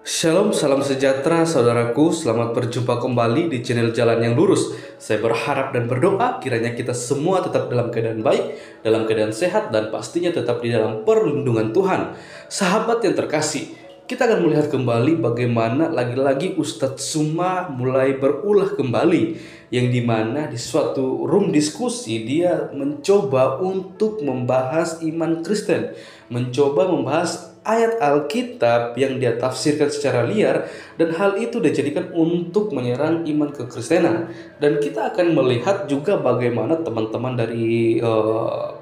Shalom, salam sejahtera saudaraku. Selamat berjumpa kembali di channel Jalan yang Lurus. Saya berharap dan berdoa kiranya kita semua tetap dalam keadaan baik, dalam keadaan sehat, dan pastinya tetap di dalam perlindungan Tuhan. Sahabat yang terkasih, kita akan melihat kembali bagaimana lagi-lagi Ustadz Suma mulai berulah kembali, yang dimana di suatu room diskusi dia mencoba untuk membahas iman Kristen, mencoba membahas ayat Alkitab yang dia tafsirkan secara liar, dan hal itu dijadikan untuk menyerang iman kekristenan. Dan kita akan melihat juga bagaimana teman-teman dari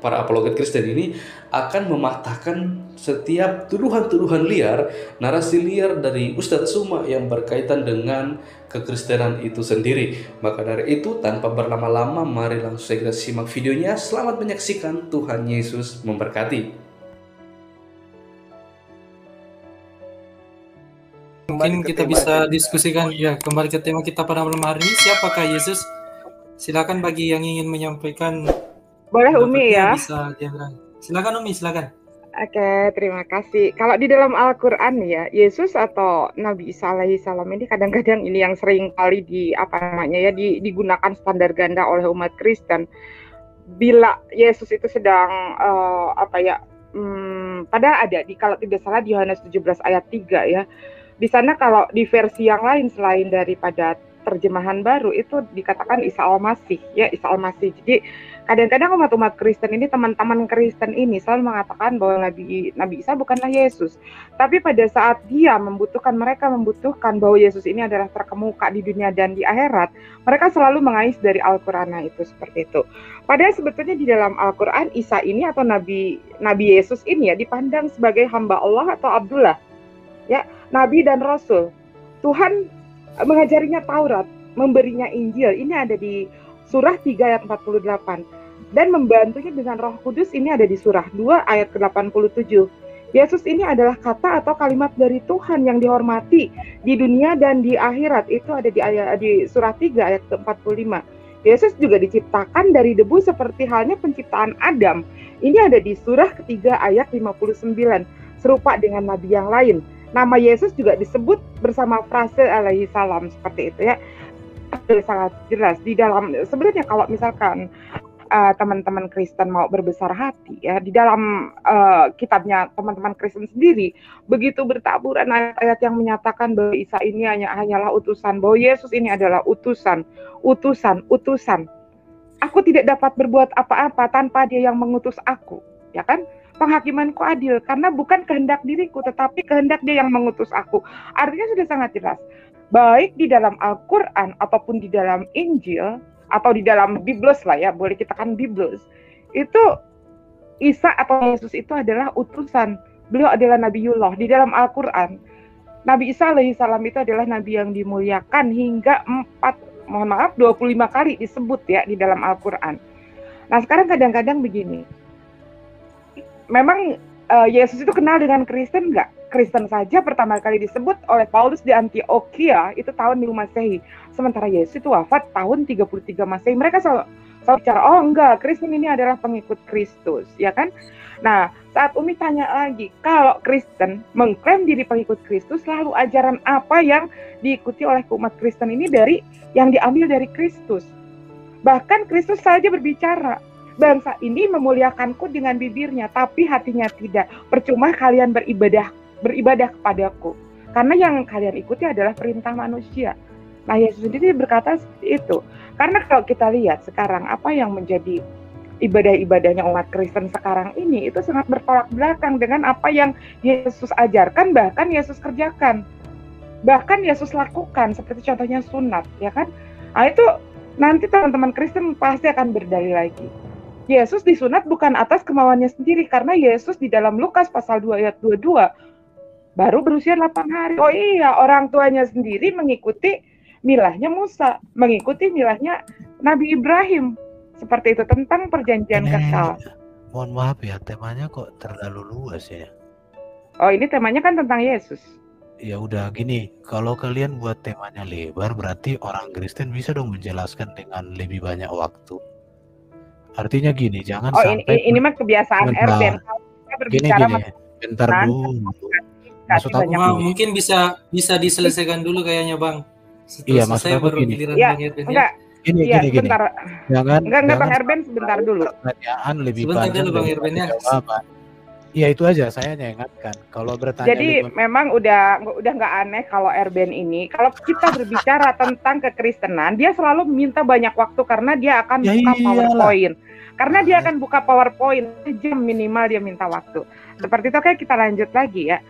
para apologet Kristen ini akan mematahkan setiap tuduhan-tuduhan liar, narasi liar dari Ustadz Suma yang berkaitan dengan kekristenan itu sendiri. Maka dari itu, tanpa berlama-lama, mari langsung saja simak videonya. Selamat menyaksikan. Tuhan Yesus memberkati. Mungkin kita bisa diskusikan ya kembali ke tema kita pada malam hari ini, siapakah Yesus? Silakan bagi yang ingin menyampaikan. Boleh Umi ya? Bisa diambil. Silakan Umi, silakan. Oke, terima kasih. Kalau di dalam Al-Qur'an ya, Yesus atau Nabi Isa alaihi salam ini kadang-kadang ini yang sering kali digunakan standar ganda oleh umat Kristen. Bila Yesus itu sedang pada ada di, kalau tidak salah, di Yohanes 17 ayat 3 ya. Di sana kalau di versi yang lain selain daripada terjemahan baru itu dikatakan Isa Al-Masih ya, Isa Al-Masih. Jadi kadang-kadang umat-umat Kristen ini, teman-teman Kristen ini selalu mengatakan bahwa Nabi Isa bukanlah Yesus. Tapi pada saat mereka membutuhkan bahwa Yesus ini adalah terkemuka di dunia dan di akhirat, mereka selalu mengais dari Al-Qur'an itu seperti itu. Padahal sebetulnya di dalam Al-Qur'an Isa ini atau Nabi Yesus ini ya dipandang sebagai hamba Allah atau Abdullah. Ya, Nabi dan Rasul. Tuhan mengajarinya Taurat, memberinya Injil. Ini ada di surah 3 ayat 48. Dan membantunya dengan Roh Kudus ini ada di surah 2 ayat ke-87. Yesus ini adalah kata atau kalimat dari Tuhan yang dihormati di dunia dan di akhirat. Itu ada di surah 3 ayat ke-45. Yesus juga diciptakan dari debu seperti halnya penciptaan Adam. Ini ada di surah ketiga ayat 59. Serupa dengan nabi yang lain. Nama Yesus juga disebut bersama frase alaihi salam seperti itu ya. Sangat jelas di dalam, sebenarnya kalau misalkan teman-teman Kristen mau berbesar hati ya, di dalam kitabnya teman-teman Kristen sendiri begitu bertaburan ayat-ayat yang menyatakan bahwa Isa ini hanyalah utusan, bahwa Yesus ini adalah utusan. Aku tidak dapat berbuat apa-apa tanpa Dia yang mengutus aku, ya kan? Penghakimanku adil karena bukan kehendak diriku tetapi kehendak Dia yang mengutus aku. Artinya sudah sangat jelas. Baik di dalam Al-Qur'an ataupun di dalam Injil atau di dalam Biblos lah ya, boleh kita kan Biblos. Itu Isa atau Yesus itu adalah utusan. Beliau adalah Nabiullah di dalam Al-Qur'an. Nabi Isa alaihi salam itu adalah nabi yang dimuliakan hingga 25 kali disebut ya di dalam Al-Qur'an. Nah, sekarang kadang-kadang begini. Memang Yesus itu kenal dengan Kristen nggak? Kristen saja pertama kali disebut oleh Paulus di Antioquia itu tahun 5 Masehi. Sementara Yesus itu wafat tahun 33 Masehi. Mereka selalu bicara, oh enggak, Kristen ini adalah pengikut Kristus, ya kan? Nah, saat Umi tanya lagi, kalau Kristen mengklaim diri pengikut Kristus, lalu ajaran apa yang diikuti oleh umat Kristen ini yang diambil dari Kristus? Bahkan Kristus saja berbicara, bangsa ini memuliakanku dengan bibirnya, tapi hatinya tidak. Percuma kalian beribadah kepadaku. Karena yang kalian ikuti adalah perintah manusia. Nah, Yesus sendiri berkata seperti itu. Karena kalau kita lihat sekarang, apa yang menjadi ibadah-ibadahnya umat Kristen sekarang ini, itu sangat bertolak belakang dengan apa yang Yesus ajarkan, bahkan Yesus kerjakan. Bahkan Yesus lakukan, seperti contohnya sunat, ya kan? Nah, itu nanti teman-teman Kristen pasti akan berdalil lagi. Yesus disunat bukan atas kemauannya sendiri, karena Yesus di dalam Lukas pasal 2 ayat 22 baru berusia 8 hari. Oh iya, orang tuanya sendiri mengikuti milahnya Musa, mengikuti milahnya Nabi Ibrahim. Seperti itu, tentang perjanjian kekal. Mohon maaf ya, temanya kok terlalu luas ya. Oh, ini temanya kan tentang Yesus. Ya udah gini, kalau kalian buat temanya lebar, berarti orang Kristen bisa dong menjelaskan dengan lebih banyak waktu. Artinya gini, jangan sampai ini mah kebiasaan Erben. Gini, bentar dulu. maksud aku banyak. Mungkin bisa diselesaikan dulu kayaknya Bang. Iya, Setelah maksud selesai aku baru gini. giliran Ya, Bang Erben ya. enggak. Gini. Iya, sebentar. Enggak Bang Jangan Erben, sebentar dulu. pertanyaan lebih Sebentar panjang dulu Bang daripada Erben ya. jawaban. Iya itu aja saya ingatkan. Kalau bertanya Jadi memang udah nggak aneh kalau Erben ini, kalau kita berbicara tentang kekristenan, dia selalu minta banyak waktu karena dia akan Ya buka iyalah. PowerPoint. Karena dia akan buka PowerPoint, jam minimal dia minta waktu. Seperti itu, kayak kita lanjut lagi ya.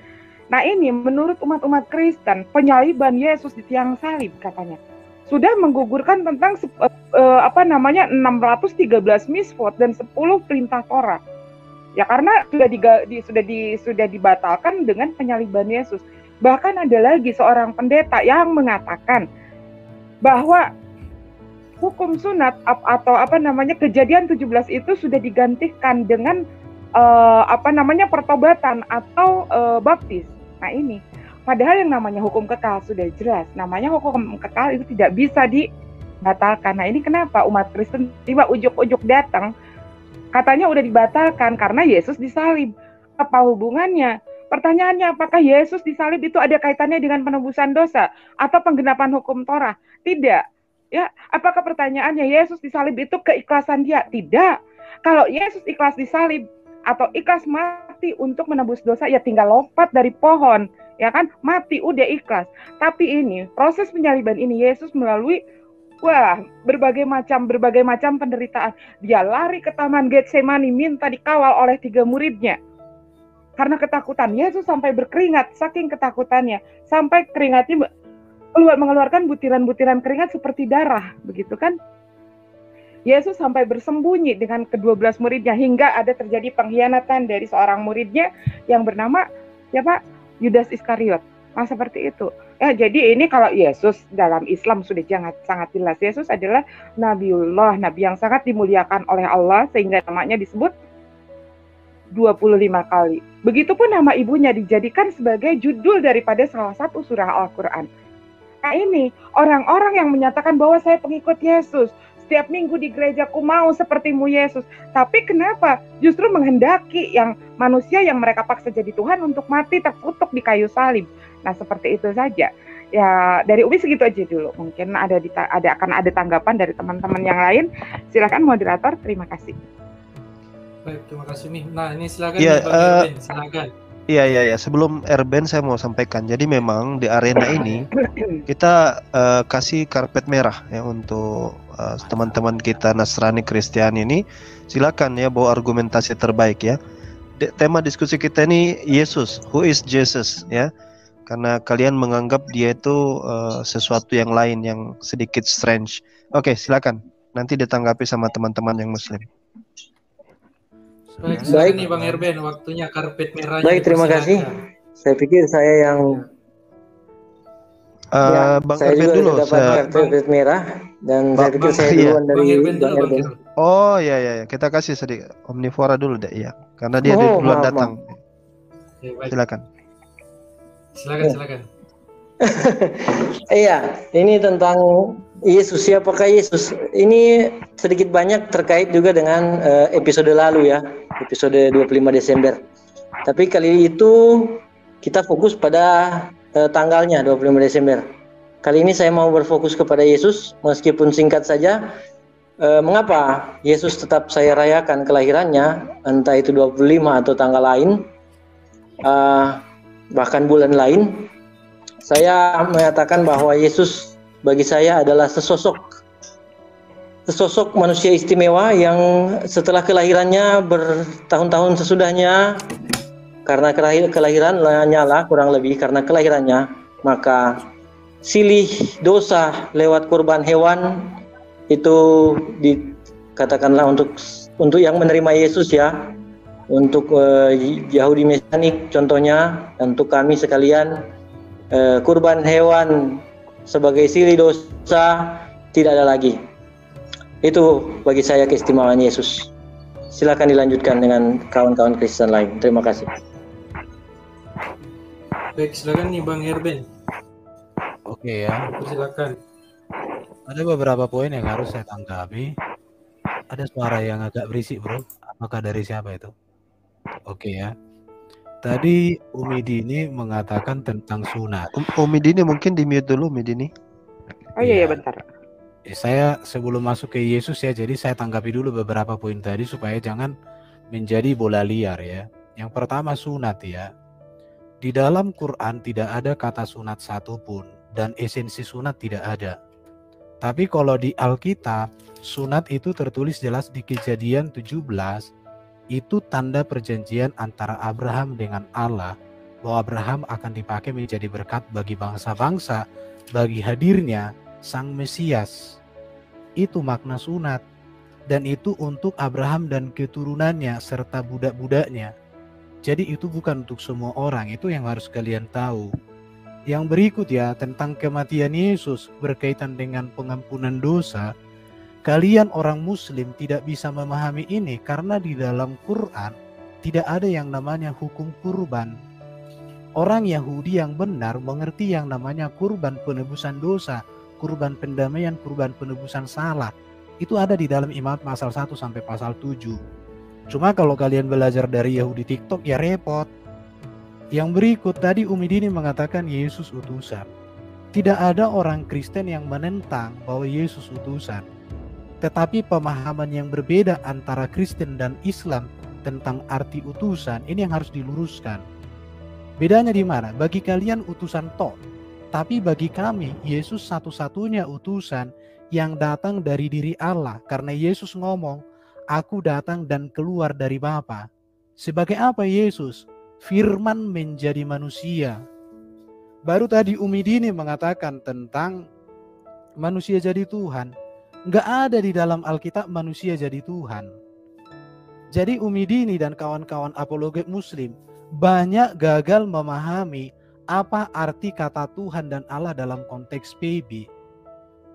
Nah ini menurut umat-umat Kristen, penyaliban Yesus di tiang salib katanya sudah menggugurkan tentang 613 misvot dan 10 perintah Torah. Ya karena sudah dibatalkan dengan penyaliban Yesus. Bahkan ada lagi seorang pendeta yang mengatakan bahwa hukum sunat atau Kejadian 17 itu sudah digantikan dengan pertobatan atau baptis. Nah ini, padahal yang namanya hukum kekal sudah jelas. Namanya hukum kekal itu tidak bisa dibatalkan. Nah ini kenapa umat Kristen tiba ujuk-ujuk datang katanya udah dibatalkan karena Yesus disalib. Apa hubungannya? Pertanyaannya, apakah Yesus disalib itu ada kaitannya dengan penebusan dosa atau penggenapan hukum Torah? Tidak. Ya, apakah pertanyaannya Yesus disalib itu keikhlasan dia? Tidak. Kalau Yesus ikhlas disalib atau ikhlas mati untuk menebus dosa, ya tinggal lompat dari pohon, ya kan? Mati udah ikhlas. Tapi ini proses penyaliban ini Yesus melalui berbagai macam penderitaan. Dia lari ke taman Getsemani minta dikawal oleh 3 muridnya. Karena ketakutan, Yesus sampai berkeringat saking ketakutannya, sampai keringatnya mengeluarkan butiran-butiran keringat seperti darah, begitu kan? Yesus sampai bersembunyi dengan ke-12 muridnya hingga ada terjadi pengkhianatan dari seorang muridnya yang bernama Yudas Iskariot. Nah, seperti itu. Jadi ini kalau Yesus dalam Islam sudah sangat jelas. Yesus adalah Nabiullah, Nabi yang sangat dimuliakan oleh Allah sehingga namanya disebut 25 kali. Begitupun nama ibunya dijadikan sebagai judul daripada salah satu surah Al-Quran. Nah ini, orang-orang yang menyatakan bahwa saya pengikut Yesus, setiap minggu di gerejaku mau sepertimu Yesus. Tapi kenapa justru menghendaki yang manusia yang mereka paksa jadi Tuhan untuk mati terkutuk di kayu salib? Nah seperti itu saja. Ya dari Umi segitu aja dulu. Mungkin akan ada tanggapan dari teman-teman yang lain. Silakan moderator. Terima kasih. Baik, terima kasih Umi. Nah ini silakan Ya, Bang Erben, silakan. Iya. Sebelum Erben saya mau sampaikan. Jadi memang di arena ini kita kasih karpet merah ya untuk teman-teman kita Nasrani Kristiani ini. Silakan ya bawa argumentasi terbaik ya. Tema diskusi kita ini Yesus, who is Jesus ya. Karena kalian menganggap dia itu sesuatu yang lain yang sedikit strange. Oke, silakan. Nanti ditanggapi sama teman-teman yang Muslim. Baik nih Bang Erben, waktunya karpet merahnya. Baik, terima kasih. Saya pikir saya yang Bang saya Erben juga dulu. dapat karpet merah dan saya pikir saya duluan dari Bang Erben. Oh iya. Kita kasih sedikit Omnivora dulu deh ya. Karena dia duluan datang. Silakan. Silakan. Iya, ini tentang Yesus. Siapakah Yesus? Ini sedikit banyak terkait juga dengan episode lalu ya, episode 25 Desember. Tapi kali itu kita fokus pada tanggalnya 25 Desember. Kali ini saya mau berfokus kepada Yesus, meskipun singkat saja. Mengapa Yesus tetap saya rayakan kelahirannya, entah itu 25 atau tanggal lain, bahkan bulan lain. Saya menyatakan bahwa Yesus bagi saya adalah sesosok manusia istimewa yang setelah kelahirannya bertahun-tahun sesudahnya, karena kelahiran nyala kurang lebih karena kelahirannya, maka silih dosa lewat kurban hewan itu dikatakanlah untuk yang menerima Yesus ya, untuk Yahudi Mesianik contohnya, dan untuk kami sekalian kurban hewan sebagai silih dosa tidak ada lagi. Itu bagi saya keistimewaan Yesus. Silakan dilanjutkan dengan kawan-kawan Kristen lain. Terima kasih. Baik, silakan nih Bang Erben. Oke ya. Silakan. Ada beberapa poin yang harus saya tanggapi. Ada suara yang agak berisik bro. Apakah dari siapa itu? Oke ya. Tadi Umi Dini mengatakan tentang sunat. Umi Dini mungkin di mute dulu, Umi Dini. Oh iya Iya. ya bentar. Saya sebelum masuk ke Yesus ya, jadi saya tanggapi dulu beberapa poin tadi supaya jangan menjadi bola liar ya. Yang pertama sunat ya. Di dalam Quran tidak ada kata sunat satupun dan esensi sunat tidak ada. Tapi kalau di Alkitab, sunat itu tertulis jelas di Kejadian 17, itu tanda perjanjian antara Abraham dengan Allah, bahwa Abraham akan dipakai menjadi berkat bagi bangsa-bangsa, bagi hadirnya Sang Mesias. Itu makna sunat. Dan itu untuk Abraham dan keturunannya serta budak-budaknya. Jadi itu bukan untuk semua orang, itu yang harus kalian tahu. Yang berikut ya, tentang kematian Yesus berkaitan dengan pengampunan dosa. Kalian orang Muslim tidak bisa memahami ini karena di dalam Quran tidak ada yang namanya hukum kurban. Orang Yahudi yang benar mengerti yang namanya kurban penebusan dosa, kurban pendamaian, kurban penebusan salah. Itu ada di dalam Imamat pasal 1 sampai pasal 7. Cuma kalau kalian belajar dari Yahudi TikTok ya repot. Yang berikut tadi Umi Dini mengatakan Yesus utusan. Tidak ada orang Kristen yang menentang bahwa Yesus utusan. Tetapi pemahaman yang berbeda antara Kristen dan Islam tentang arti utusan ini yang harus diluruskan. Bedanya di mana? Bagi kalian utusan toh, tapi bagi kami Yesus satu-satunya utusan yang datang dari diri Allah. Karena Yesus ngomong, aku datang dan keluar dari Bapa. Sebagai apa Yesus? Firman menjadi manusia. Baru tadi Umi Dini mengatakan tentang manusia jadi Tuhan. Nggak ada di dalam Alkitab manusia jadi Tuhan. Jadi Umi Dini dan kawan-kawan apologet Muslim banyak gagal memahami apa arti kata Tuhan dan Allah dalam konteks PB.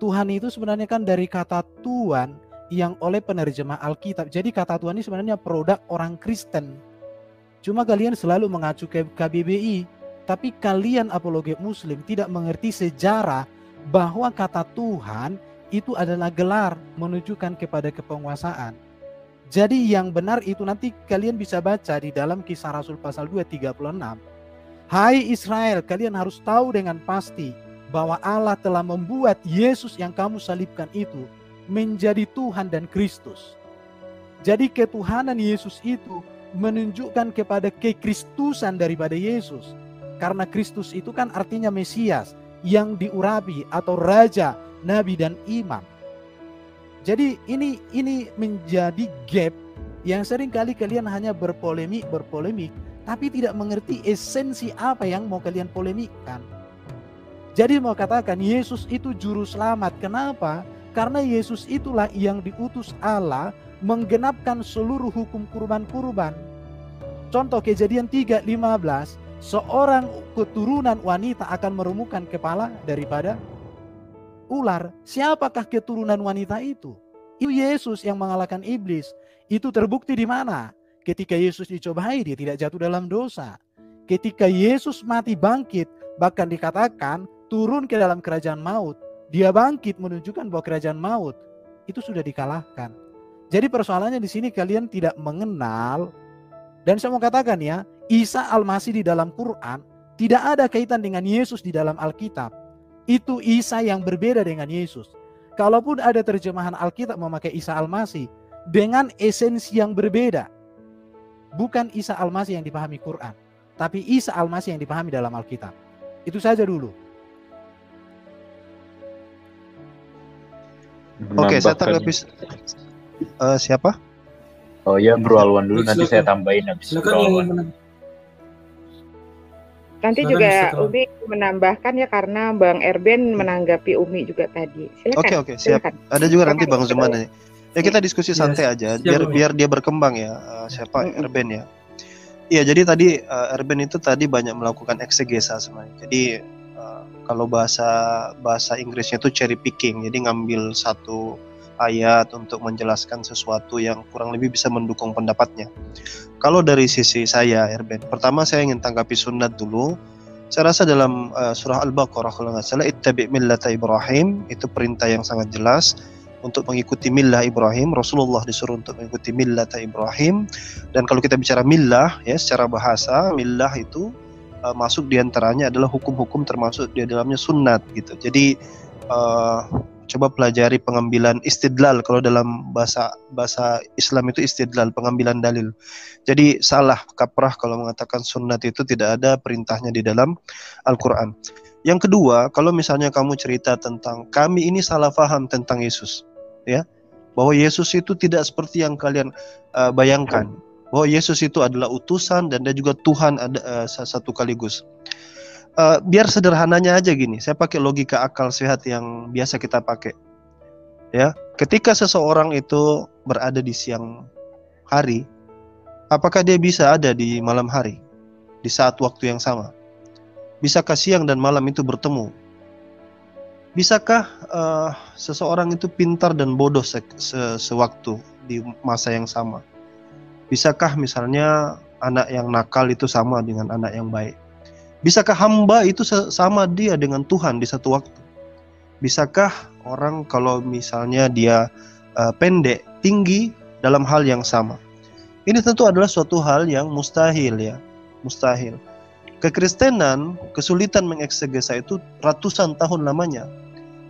Tuhan itu sebenarnya kan dari kata Tuhan yang oleh penerjemah Alkitab. Jadi kata Tuhan ini sebenarnya produk orang Kristen. Cuma kalian selalu mengacu ke KBBI. Tapi kalian apologet Muslim tidak mengerti sejarah bahwa kata Tuhan itu adalah gelar menunjukkan kepada kepenguasaan. Jadi yang benar itu nanti kalian bisa baca di dalam Kisah Rasul pasal 2:36. Hai Israel, kalian harus tahu dengan pasti bahwa Allah telah membuat Yesus yang kamu salibkan itu menjadi Tuhan dan Kristus. Jadi ketuhanan Yesus itu menunjukkan kepada kekristusan daripada Yesus. Karena Kristus itu kan artinya Mesias yang diurapi atau Raja, Nabi dan Imam. Jadi ini menjadi gap yang sering kali kalian hanya berpolemik, tapi tidak mengerti esensi apa yang mau kalian polemikkan. Jadi mau katakan Yesus itu juru selamat. Kenapa? Karena Yesus itulah yang diutus Allah menggenapkan seluruh hukum kurban-kurban. Contoh Kejadian 3:15, seorang keturunan wanita akan meremukkan kepala daripada ular. Siapakah keturunan wanita itu? Itu Yesus yang mengalahkan iblis. Itu terbukti di mana? Ketika Yesus dicobai, dia tidak jatuh dalam dosa. Ketika Yesus mati bangkit, bahkan dikatakan turun ke dalam kerajaan maut. Dia bangkit menunjukkan bahwa kerajaan maut itu sudah dikalahkan. Jadi persoalannya di sini kalian tidak mengenal. Dan saya mau katakan ya, Isa Al-Masih di dalam Quran tidak ada kaitan dengan Yesus di dalam Alkitab. Itu Isa yang berbeda dengan Yesus. Kalaupun ada terjemahan Alkitab memakai Isa Al-Masih dengan esensi yang berbeda. Bukan Isa Al-Masih yang dipahami Quran, tapi Isa Al-Masih yang dipahami dalam Alkitab. Itu saja dulu. Oke, saya tanggapi. Siapa? Oh ya, Bro Alwan dulu, nanti saya tambahin habis Bro Alwan. Nanti Silakan, juga silakan. Umi menambahkan ya karena Bang Erben menanggapi Umi juga tadi. Silakan. Oke, siap. Silakan. Ada juga nanti Silakan. Bang Zuman ya. Ya kita diskusi santai aja, siap, Bang. biar dia berkembang ya. Siapa Erben ya? Iya, jadi tadi Erben itu tadi banyak melakukan eksegesa sebenarnya. Jadi kalau bahasa Inggrisnya itu cherry picking, jadi ngambil satu ayat untuk menjelaskan sesuatu yang kurang lebih bisa mendukung pendapatnya. Kalau dari sisi saya, Erben, pertama saya ingin tanggapi sunat dulu. Saya rasa dalam surah Al-Baqarah kalau nggak salah, ittabi millata Ibrahim, itu perintah yang sangat jelas. untuk mengikuti millah Ibrahim. Rasulullah disuruh untuk mengikuti millah Ibrahim. Dan kalau kita bicara millah ya secara bahasa, millah itu masuk diantaranya adalah hukum-hukum termasuk di dalamnya sunnat gitu. Jadi coba pelajari pengambilan istidlal. Kalau dalam bahasa Islam itu istidlal, pengambilan dalil. Jadi salah kaprah kalau mengatakan sunnat itu tidak ada perintahnya di dalam Al-Quran. Yang kedua, kalau misalnya kamu cerita tentang kami ini salah paham tentang Yesus, ya, bahwa Yesus itu tidak seperti yang kalian bayangkan, bahwa Yesus itu adalah utusan dan dia juga Tuhan satu kaligus. Biar sederhananya aja gini, saya pakai logika akal sehat yang biasa kita pakai. Ya, ketika seseorang itu berada di siang hari, apakah dia bisa ada di malam hari di saat waktu yang sama? Bisakah siang dan malam itu bertemu? Bisakah seseorang itu pintar dan bodoh sewaktu di masa yang sama? Bisakah misalnya anak yang nakal itu sama dengan anak yang baik? Bisakah hamba itu sama dia dengan Tuhan di satu waktu? Bisakah orang kalau misalnya dia pendek, tinggi dalam hal yang sama? Ini tentu adalah suatu hal yang mustahil ya, mustahil. Kekristenan kesulitan mengeksegesa itu ratusan tahun lamanya.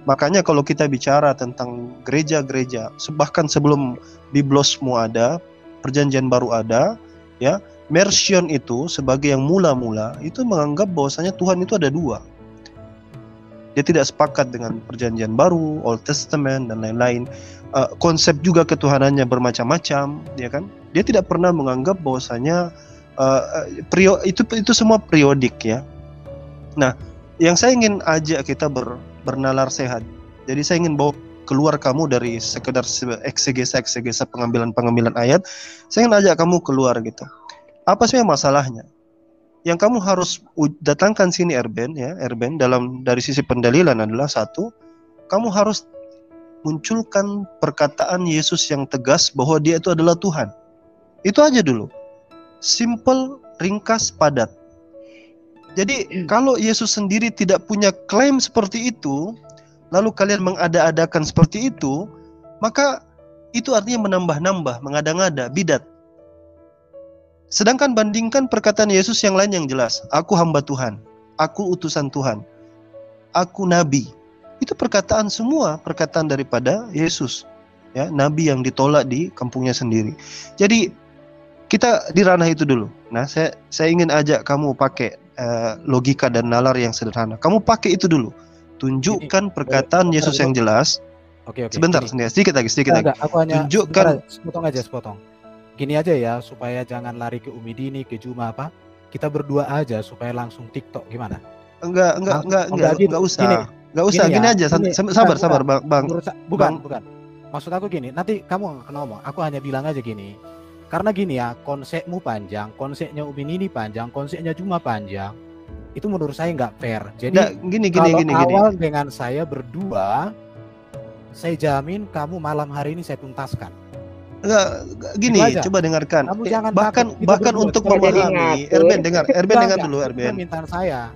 Makanya kalau kita bicara tentang gereja-gereja, bahkan sebelum Biblosmu ada, Perjanjian Baru ada, ya, Mercion itu sebagai yang mula-mula itu menganggap bahwasanya Tuhan itu ada dua. Dia tidak sepakat dengan Perjanjian Baru, Old Testament dan lain-lain. Konsep juga ketuhanannya bermacam-macam, ya kan? Dia tidak pernah menganggap bahwasanya itu semua periodik ya. Nah, yang saya ingin ajak kita bernalar sehat. Jadi saya ingin bawa keluar kamu dari sekedar eksegesa pengambilan ayat. Saya ingin ajak kamu keluar gitu. Apa sih masalahnya? Yang kamu harus datangkan sini Erben ya, Erben dari sisi pendalilan adalah satu, kamu harus munculkan perkataan Yesus yang tegas bahwa dia itu adalah Tuhan. Itu aja dulu. Simple, ringkas, padat. Jadi kalau Yesus sendiri tidak punya klaim seperti itu, lalu kalian mengada-adakan seperti itu, maka itu artinya menambah-nambah, mengada-ngada, bidat. Sedangkan bandingkan perkataan Yesus yang lain yang jelas. Aku hamba Tuhan, aku utusan Tuhan, aku nabi. Itu perkataan semua, perkataan daripada Yesus. Ya, nabi yang ditolak di kampungnya sendiri. Jadi kita di ranah itu dulu. Nah, saya ingin ajak kamu pakai logika dan nalar yang sederhana. Kamu pakai itu dulu. Tunjukkan perkataan Yesus yang jelas. Oke. Sebentar, sedikit lagi. Aku hanya tunjukkan. Sepotong. Gini aja ya, supaya jangan lari ke Umi Dini, ke Juma apa. Kita berdua aja supaya langsung TikTok gimana? Enggak usah. Enggak usah, gini aja. Sabar, Bang. Bukan. Maksud aku gini, nanti kamu akan ngomong. Aku hanya bilang aja gini. Karena gini ya, konsepmu panjang, konsepnya Umi Nini panjang, konsepnya Juma panjang. Itu menurut saya nggak fair. Jadi gini. Awal dengan saya berdua, saya jamin kamu malam hari ini saya tuntaskan. Enggak, gini, coba dengarkan. Bahkan untuk memahami, Erben dengar dulu, Erben. Permintaan saya.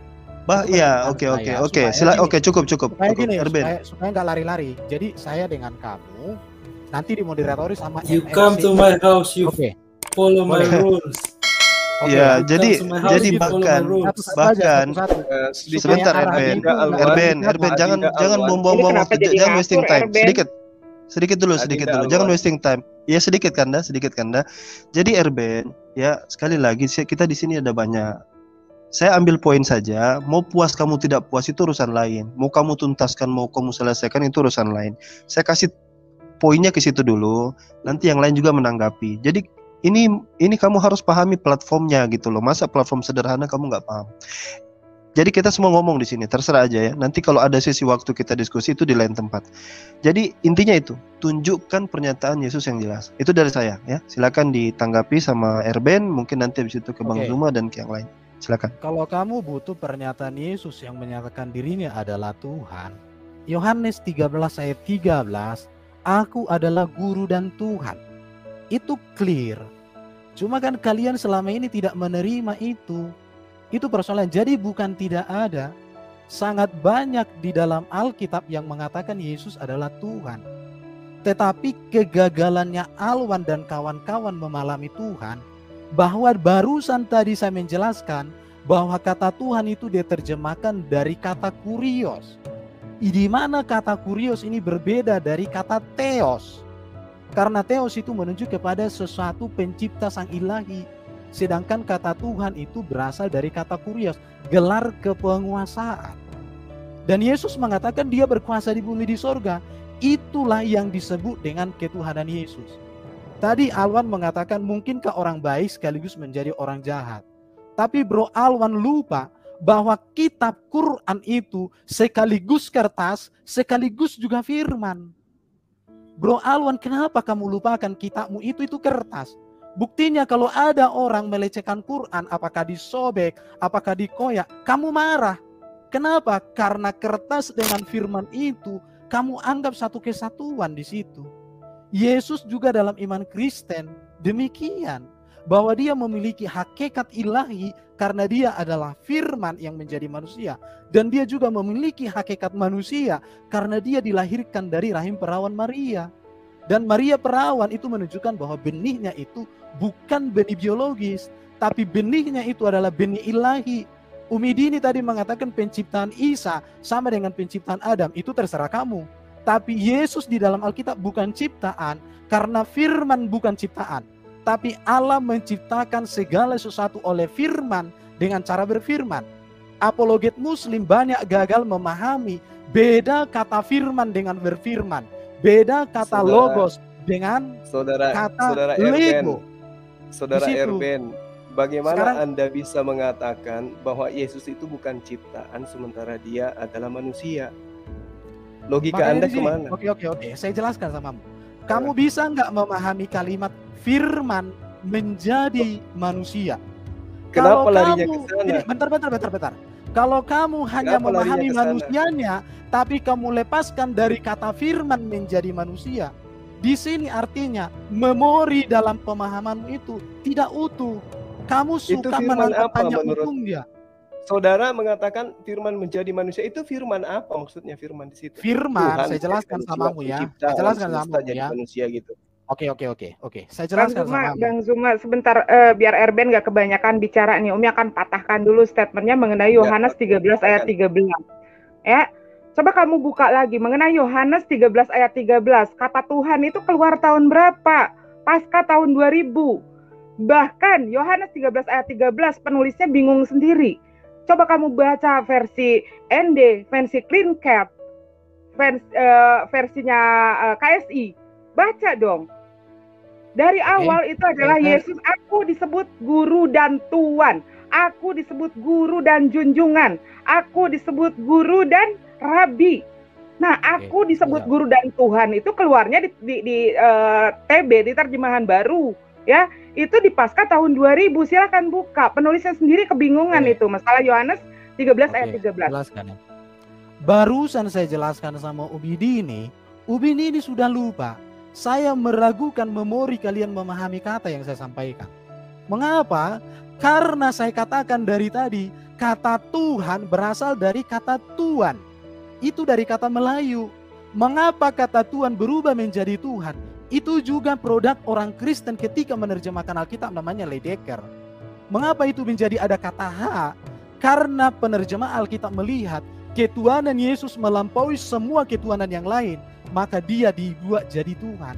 Oke, cukup. Supaya nggak lari-lari. Jadi saya dengan kamu nanti dimoderatori sama You MMC. come to my house, you follow my rules. Ya, jadi bahkan sebentar Erben, jangan bom-bom, jangan wasting time. Sedikit dulu. Jangan wasting time. Ya sedikit Kanda. Jadi Erben, ya sekali lagi kita di sini ada banyak. Saya ambil poin saja. Mau puas kamu tidak puas itu urusan lain. Mau kamu tuntaskan, mau kamu selesaikan itu urusan lain. Saya kasih poinnya ke situ dulu. Nanti yang lain juga menanggapi. Jadi ini kamu harus pahami platformnya gitu loh. Masa platform sederhana kamu nggak paham? Jadi kita semua ngomong di sini, terserah aja ya. Nanti kalau ada sesi waktu kita diskusi itu di lain tempat. Jadi intinya itu, tunjukkan pernyataan Yesus yang jelas. Itu dari saya ya. Silakan ditanggapi sama Erben, mungkin nanti habis itu ke Bang Zuma dan ke yang lain. Silakan. Kalau kamu butuh pernyataan Yesus yang menyatakan dirinya adalah Tuhan, Yohanes 13 ayat 13, aku adalah guru dan Tuhan. Itu clear. Cuma kan kalian selama ini tidak menerima itu. Itu persoalan. Jadi bukan tidak ada. Sangat banyak di dalam Alkitab yang mengatakan Yesus adalah Tuhan. Tetapi kegagalannya Alwan dan kawan-kawan memahami Tuhan, bahwa barusan tadi saya menjelaskan bahwa kata Tuhan itu diterjemahkan dari kata kurios. Di mana kata kurios ini berbeda dari kata theos. Karena theos itu menunjuk kepada sesuatu pencipta sang ilahi. Sedangkan kata Tuhan itu berasal dari kata kurios, gelar kepenguasaan. Dan Yesus mengatakan dia berkuasa di bumi di sorga. Itulah yang disebut dengan ketuhanan Yesus. Tadi Alwan mengatakan mungkinkah orang baik sekaligus menjadi orang jahat. Tapi Bro Alwan lupa bahwa kitab Quran itu sekaligus kertas, sekaligus juga firman. Bro Alwan, kenapa kamu lupakan kitabmu itu kertas? Buktinya kalau ada orang melecehkan Quran, apakah disobek, apakah dikoyak, kamu marah. Kenapa? Karena kertas dengan firman itu kamu anggap satu kesatuan di situ. Yesus juga dalam iman Kristen demikian, bahwa dia memiliki hakikat ilahi karena dia adalah firman yang menjadi manusia, dan dia juga memiliki hakikat manusia karena dia dilahirkan dari rahim perawan Maria. Dan Maria perawan itu menunjukkan bahwa benihnya itu bukan benih biologis, tapi benihnya itu adalah benih ilahi. Umi Dini tadi mengatakan penciptaan Isa sama dengan penciptaan Adam, itu terserah kamu. Tapi Yesus di dalam Alkitab bukan ciptaan, karena firman bukan ciptaan. Tapi Allah menciptakan segala sesuatu oleh firman dengan cara berfirman. Apologet Muslim banyak gagal memahami beda kata firman dengan berfirman. Beda kata logos dengan kata lego. Saudara Erben, bagaimana Sekarang, Anda bisa mengatakan bahwa Yesus itu bukan ciptaan sementara dia adalah manusia? Logika Anda kemana? Oke, saya jelaskan samamu. Kamu bisa nggak memahami kalimat firman menjadi manusia? Kenapa Kalau larinya kamu, ke sana? ini, bentar. Kalau kamu hanya Kenapa memahami larinya ke sana? manusianya, tapi kamu lepaskan dari kata firman menjadi manusia, di sini artinya memori dalam pemahamanmu itu tidak utuh. Kamu suka firman menangkap apa hanya menurut ujungnya. Saudara mengatakan firman menjadi manusia, itu firman apa maksudnya firman di situ? Firman, Tuhan saya jelaskan menjadi samamu ya. pencipta Saya jelaskan semesta samamu jadi ya. manusia gitu. Oke. Saya jelaskan samamu. Bang Zuma, sebentar, biar Erben gak kebanyakan bicara nih. Umi akan patahkan dulu statementnya mengenai Yohanes 13 ayat 13. Ya, coba kamu buka lagi mengenai Yohanes 13 ayat 13. Kata Tuhan itu keluar tahun berapa? Pasca tahun 2000. Bahkan Yohanes 13 ayat 13 penulisnya bingung sendiri. Coba kamu baca versi ND, versi Clean Cap, versinya KSI. Baca dong. Dari awal itu adalah Yesus, aku disebut guru dan tuan. Aku disebut guru dan junjungan. Aku disebut guru dan rabi. Nah, aku disebut guru dan Tuhan itu keluarnya di TB, di terjemahan baru. Ya, itu di pasca tahun 2000. Silakan buka. Penulisnya sendiri kebingungan itu. Masalah Yohanes 13 ayat 13. Jelaskan ya. Barusan saya jelaskan sama Ubidi ini. Ubidi ini sudah lupa. Saya meragukan memori kalian memahami kata yang saya sampaikan. Mengapa? Karena saya katakan dari tadi, kata Tuhan berasal dari kata Tuan. Itu dari kata Melayu. Mengapa kata Tuhan berubah menjadi Tuhan? Itu juga produk orang Kristen ketika menerjemahkan Alkitab, namanya Ledecker. Mengapa itu menjadi ada kata H? Karena penerjemah Alkitab melihat ketuhanan Yesus melampaui semua ketuhanan yang lain, maka dia dibuat jadi Tuhan.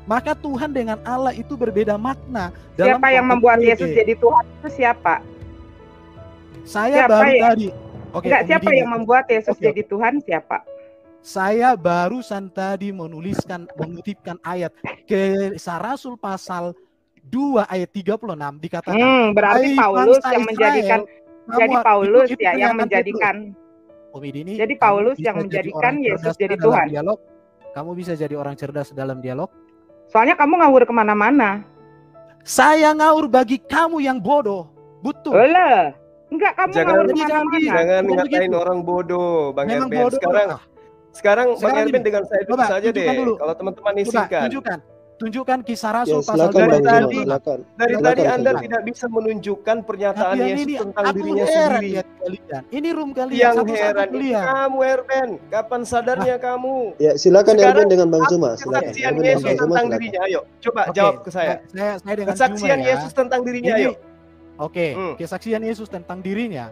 Maka Tuhan dengan Allah itu berbeda makna. Siapa yang membuat Yesus jadi Tuhan itu siapa? Saya baru tadi. Siapa yang membuat Yesus jadi Tuhan siapa? Saya barusan tadi mengutipkan ayat Kisah Rasul pasal 2 ayat 36 dikatakan. Berarti Paulus yang menjadikan, jadi Paulus ya yang menjadikan. Jadi Paulus yang menjadikan Yesus jadi Tuhan. Dialog. Kamu bisa jadi orang cerdas dalam dialog. Soalnya kamu ngawur kemana-mana. Saya ngawur bagi kamu yang bodoh. Betul. Olah. Enggak, kamu ngawur kemana-mana. Jangan ngatain orang bodoh, Bang Erben. Sekarang Bang Erben dengan saya dulu saja deh. Kalau teman-teman isikan. Tunjukkan Kisah Ya, Rasul pasal silakan 2 Dari Bang ayat tadi, Zuma, 5. silakan. dari Silakan, tadi Anda silakan. tidak bisa menunjukkan pernyataan Kalian Yesus ini, tentang aku dirinya heran sendiri. lihat kalian. Ini room kalian, Yang satu-satu heran itu kalian. kamu, Erben. Kapan sadarnya kamu? Ya, silakan Sekarang Erben dengan Bang apa Zuma, silakan. kesaksian Erben dengan Yesus Bang Zuma, tentang silakan. dirinya? Ayo, coba Oke, jawab ke saya. saya dengan Kesaksian Juma ya. Yesus tentang dirinya, Ini, ayo. oke, Hmm. kesaksian Yesus tentang dirinya.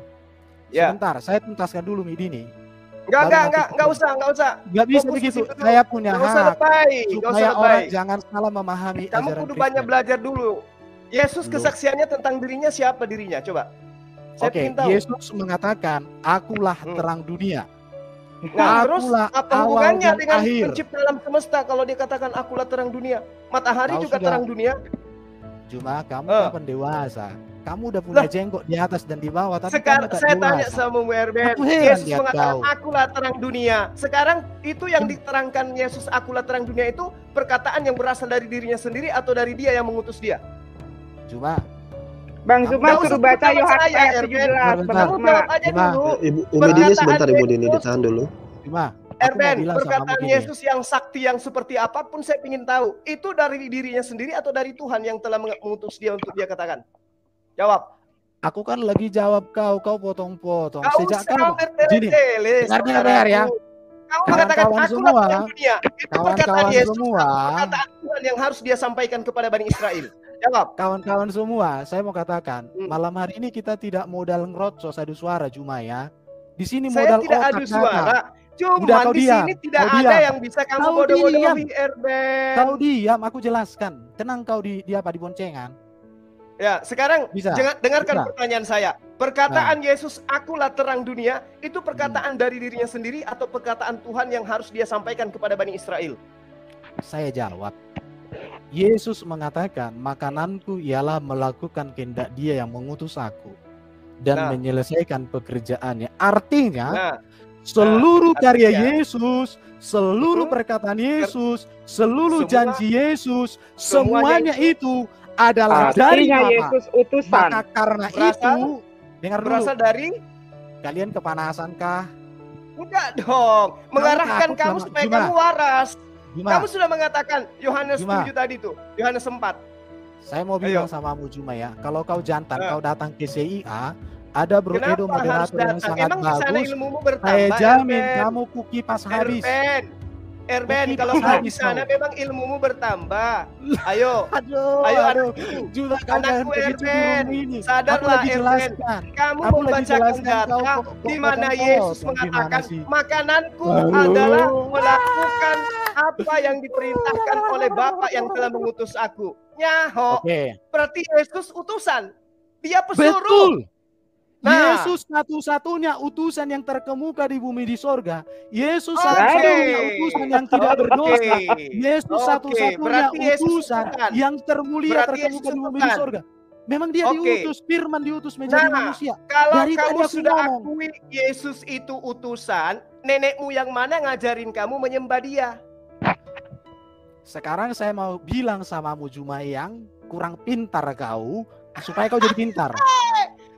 Ya. Sebentar, saya tuntaskan dulu ini. Enggak usah. Nggak bisa Fokus begitu. di situ dulu. Saya punya Nggak usah hak lebay, nggak usah supaya lebay. orang jangan salah memahami Kamu ajaran kudu banyak Kristen. belajar dulu. Yesus Loh. kesaksiannya tentang dirinya siapa dirinya? Coba. Saya Oke, ingin tahu. Yesus mengatakan, "Akulah terang dunia." Nah, terus Akulah apa awal hubungannya dan dengan akhir. pencipta alam semesta kalau dia katakan akulah terang dunia? Matahari Kau juga sudah- terang dunia. Cuma kamu kapan dewasa? Kamu udah punya Lah. jenggot di atas dan di bawah, tapi Sekarang kamu tak saya tanya dewasa. sama Erben, Aku heran Yesus lihat mengatakan kau. akulah terang dunia. Sekarang itu yang diterangkan Yesus akulah terang dunia itu perkataan yang berasal dari dirinya sendiri atau dari dia yang mengutus dia? Cuma Bang Zuma Nggak usah suruh baca jawab Yohanes saya, ayat Erben. 17. Bentar. Bang Kamu Zuma. jawab aja Cuma. dulu. Ibu Dini Perkataan sebentar, Ibu Dini Yesus- ditahan dulu. aku mau Erben, bilang sama kamu perkataan gini. Yesus yang sakti yang seperti apapun saya ingin tahu. Itu dari dirinya sendiri atau dari Tuhan yang telah mengutus dia untuk dia katakan? Jawab. Aku kan lagi jawab kau potong-potong. Gak Sejak usah kamu bertele-tele, dengar ya. Kamu mengatakan Kawan-kawan akulah semua, terang dunia. Itu perkataan kawan-kawan Yesus, semua, perkataan Tuhan yang harus dia sampaikan kepada Bani Israel. Jawab. kawan-kawan semua, saya mau katakan, malam hari ini kita tidak modal ngerocos adu suara cuma ya. Di sini Saya modal tidak otak adu kakak. suara. Udah, Cuman kau di diam. sini tidak Kau ada diam. yang bisa kamu Kau bodoh-bodohi, diam. Erben. Kau diam, aku jelaskan. Tenang kau di boncengan. Ya, sekarang Bisa. dengarkan Bisa. pertanyaan saya. Perkataan Yesus, akulah terang dunia, itu perkataan dari dirinya sendiri atau perkataan Tuhan yang harus dia sampaikan kepada Bani Israel? Saya jawab. Yesus mengatakan, makananku ialah melakukan kehendak Dia yang mengutus aku dan Nah. menyelesaikan pekerjaannya. Artinya, Nah, seluruh karya artinya- Yesus, seluruh perkataan Yesus, seluruh Semua- janji Yesus, semuanya semuanya itu adalah dari Artinya Bapa. Yesus utusan. Maka karena Berasal- itu, dengar dulu, berasal dari? kalian kepanasan kah? Enggak dong. Mengarahkan takut kamu sama- supaya Juma. kamu waras. Juma, Kamu sudah mengatakan Yohanes Juma. 7 tadi tuh. Yohanes 4. saya mau bilang samamu Juma ya, kalau kau jantan, Eh. kau datang ke CIA, ada Bro Edo Kenapa harus moderator yang datang? sangat Emang di sana bagus. ilmumu Saya bertambah, jamin Erben? kamu kukipas habis. Erben, Kukipas kalau kamu di habis sana kau. memang ilmumu bertambah. Ayo, Aduh, ayo aduh. anakku. Juga kau jangan Anakku begitu di Erben, room ini. Aku sadarlah lagi Erben. jelaskan. Kamu Aku lagi membacakan jelaskan, data kau di mana potong-potong. Yesus Gimana mengatakan sih? makananku Halo. adalah melakukan apa yang diperintahkan oleh Bapa yang telah mengutus aku. Nyaho, Oke, berarti Yesus utusan. Dia pesuruh. betul. Nah. Yesus satu-satunya utusan yang terkemuka di bumi di sorga. Yesus Oke. satu-satunya utusan yang tidak berdosa. Yesus Oke, satu-satunya berarti Yesus utusan utusan. yang termulia Berarti terkemuka Yesus di bumi di utusan. sorga. Memang dia Oke. diutus, firman diutus menjadi Nah, manusia. Kalau Dari tadi kamu aku sudah ngomong. akui Yesus itu utusan, nenekmu yang mana ngajarin kamu menyembah dia? Sekarang saya mau bilang samamu Juma yang kurang pintar kau, supaya kau jadi pintar.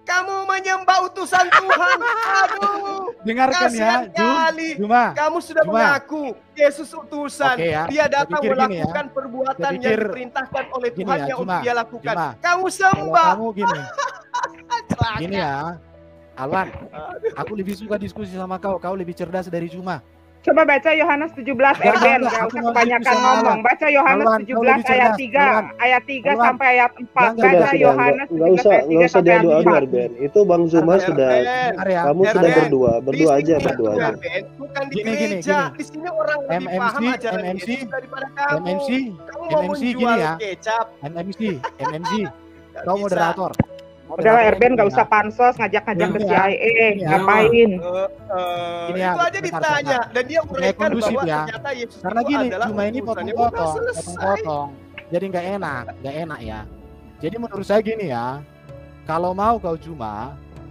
Kamu menyembah utusan Tuhan. Aduh. Dengarkan ya, Kasihan kali. Juma. Kamu sudah Juma. mengaku Yesus utusan. Oke ya, Dia saya datang pikir gini ya. melakukan perbuatan Saya yang pikir diperintahkan oleh gini Tuhan ya, yang Juma. untuk dia lakukan. Juma. Kamu Kalau sembah. kamu gini, Celaka. gini ya, Alwan, aku lebih suka diskusi sama kau. Kau lebih cerdas dari Juma. Coba baca Yohanes 17 Enggak, Erben, enggak, nggak aku usah mau kebanyakan diskusi sama ngomong. Alwan. Baca Yohanes Alwan, kau 17 lebih ayat cerdas. 3, ayat 3 Alwan. sampai ayat 4. Jangan, Baca jangan. Yohanes 17 nggak usah ayat 3 sampai ayat diadu-adu 4. Erben. Itu Bang Zuma Erben, sudah. Bentar ya, Kamu bentar sudah ya. berdua aja, Di sini berdua aja. Erben, bukan di Gini, gereja. gini. Di sini orang lebih paham ajaran MMC, Yesus daripada kamu. MMC, Kamu mau MMC gini menjual ya. kecap. MMC, Nggak kau bisa. moderator. Udahlah Erben, nggak Gini usah ya. pansos ngajak-ngajak ke Gini ya. CIA. Gini ya. Ngapain? Gini ya, Itu aja bentar, ditanya dan dia Supaya uraikan kondusif bahwa ya. ternyata Yesus Karena itu gini, adalah Juma ini utusannya. Udah potong-potong, selesai. potong-potong. Jadi nggak enak ya. Jadi menurut saya gini ya, kalau mau kau Juma,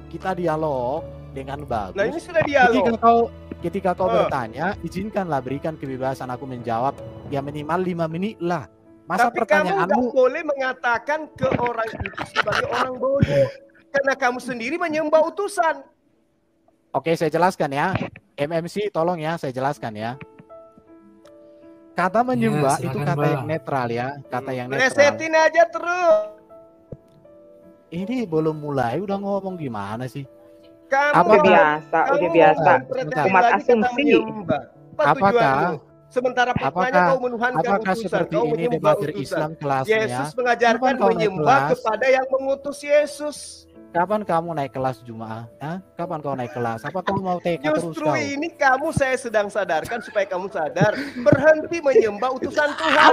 kita dialog dengan bagus. Nah ini sudah dialog. Ketika kau bertanya, izinkanlah berikan kebebasan aku menjawab. Ya minimal 5 menit lah. Masa Tapi kamu pertanyaanmu nggak boleh mengatakan ke orang itu sebagai orang bodoh. Karena kamu sendiri menyembah utusan. Oke, saya jelaskan ya. MMC tolong ya, saya jelaskan ya. Kata menyembah itu silakan, kata yang Bang. netral ya, kata yang netral. Resetin aja terus. Ini belum mulai udah ngomong gimana sih? Kamu Udah biasa, kamu udah biasa. memperhatikan Umat lagi kata asumsi. menyembah. Apa Apakah- tujuanmu? Sementara faktanya kau menuhankan apakah utusan, seperti kau ini menyembah debater utusan. Islam kelasnya? Yesus mengajarkan Kapan kau naik menyembah kelas? kepada yang mengutus Yesus. Kapan kamu naik kelas Jumaah? Hah? Kapan kau naik kelas? Apa kamu mau TK terus Justru kau? ini kamu saya sedang sadarkan supaya kamu sadar. Berhenti menyembah utusan Tuhan.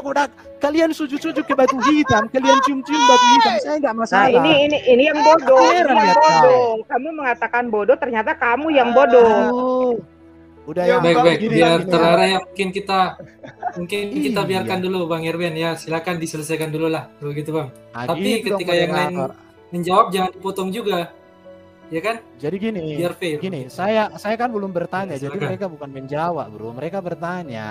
Udah. Kalian sujud-sujud ke batu hitam, kalian cium-cium batu hitam. Saya nggak Nah, masalah. ini yang bodoh. Ini Heran yang ya, bodoh. Kamu mengatakan bodoh, ternyata kamu yang bodoh. Aduh. Udah ya. Baik, gini biar ya. terarah ya, mungkin kita Iya. biarkan dulu Bang Erben ya, silakan diselesaikan dulu lah, begitu Bang. Nah, Tapi gitu dong, ketika yang lain moderator. menjawab jangan dipotong juga, ya kan? Jadi gini, Biar fair. saya kan belum bertanya, Ya, jadi silakan. mereka bukan menjawab, bro. Mereka bertanya.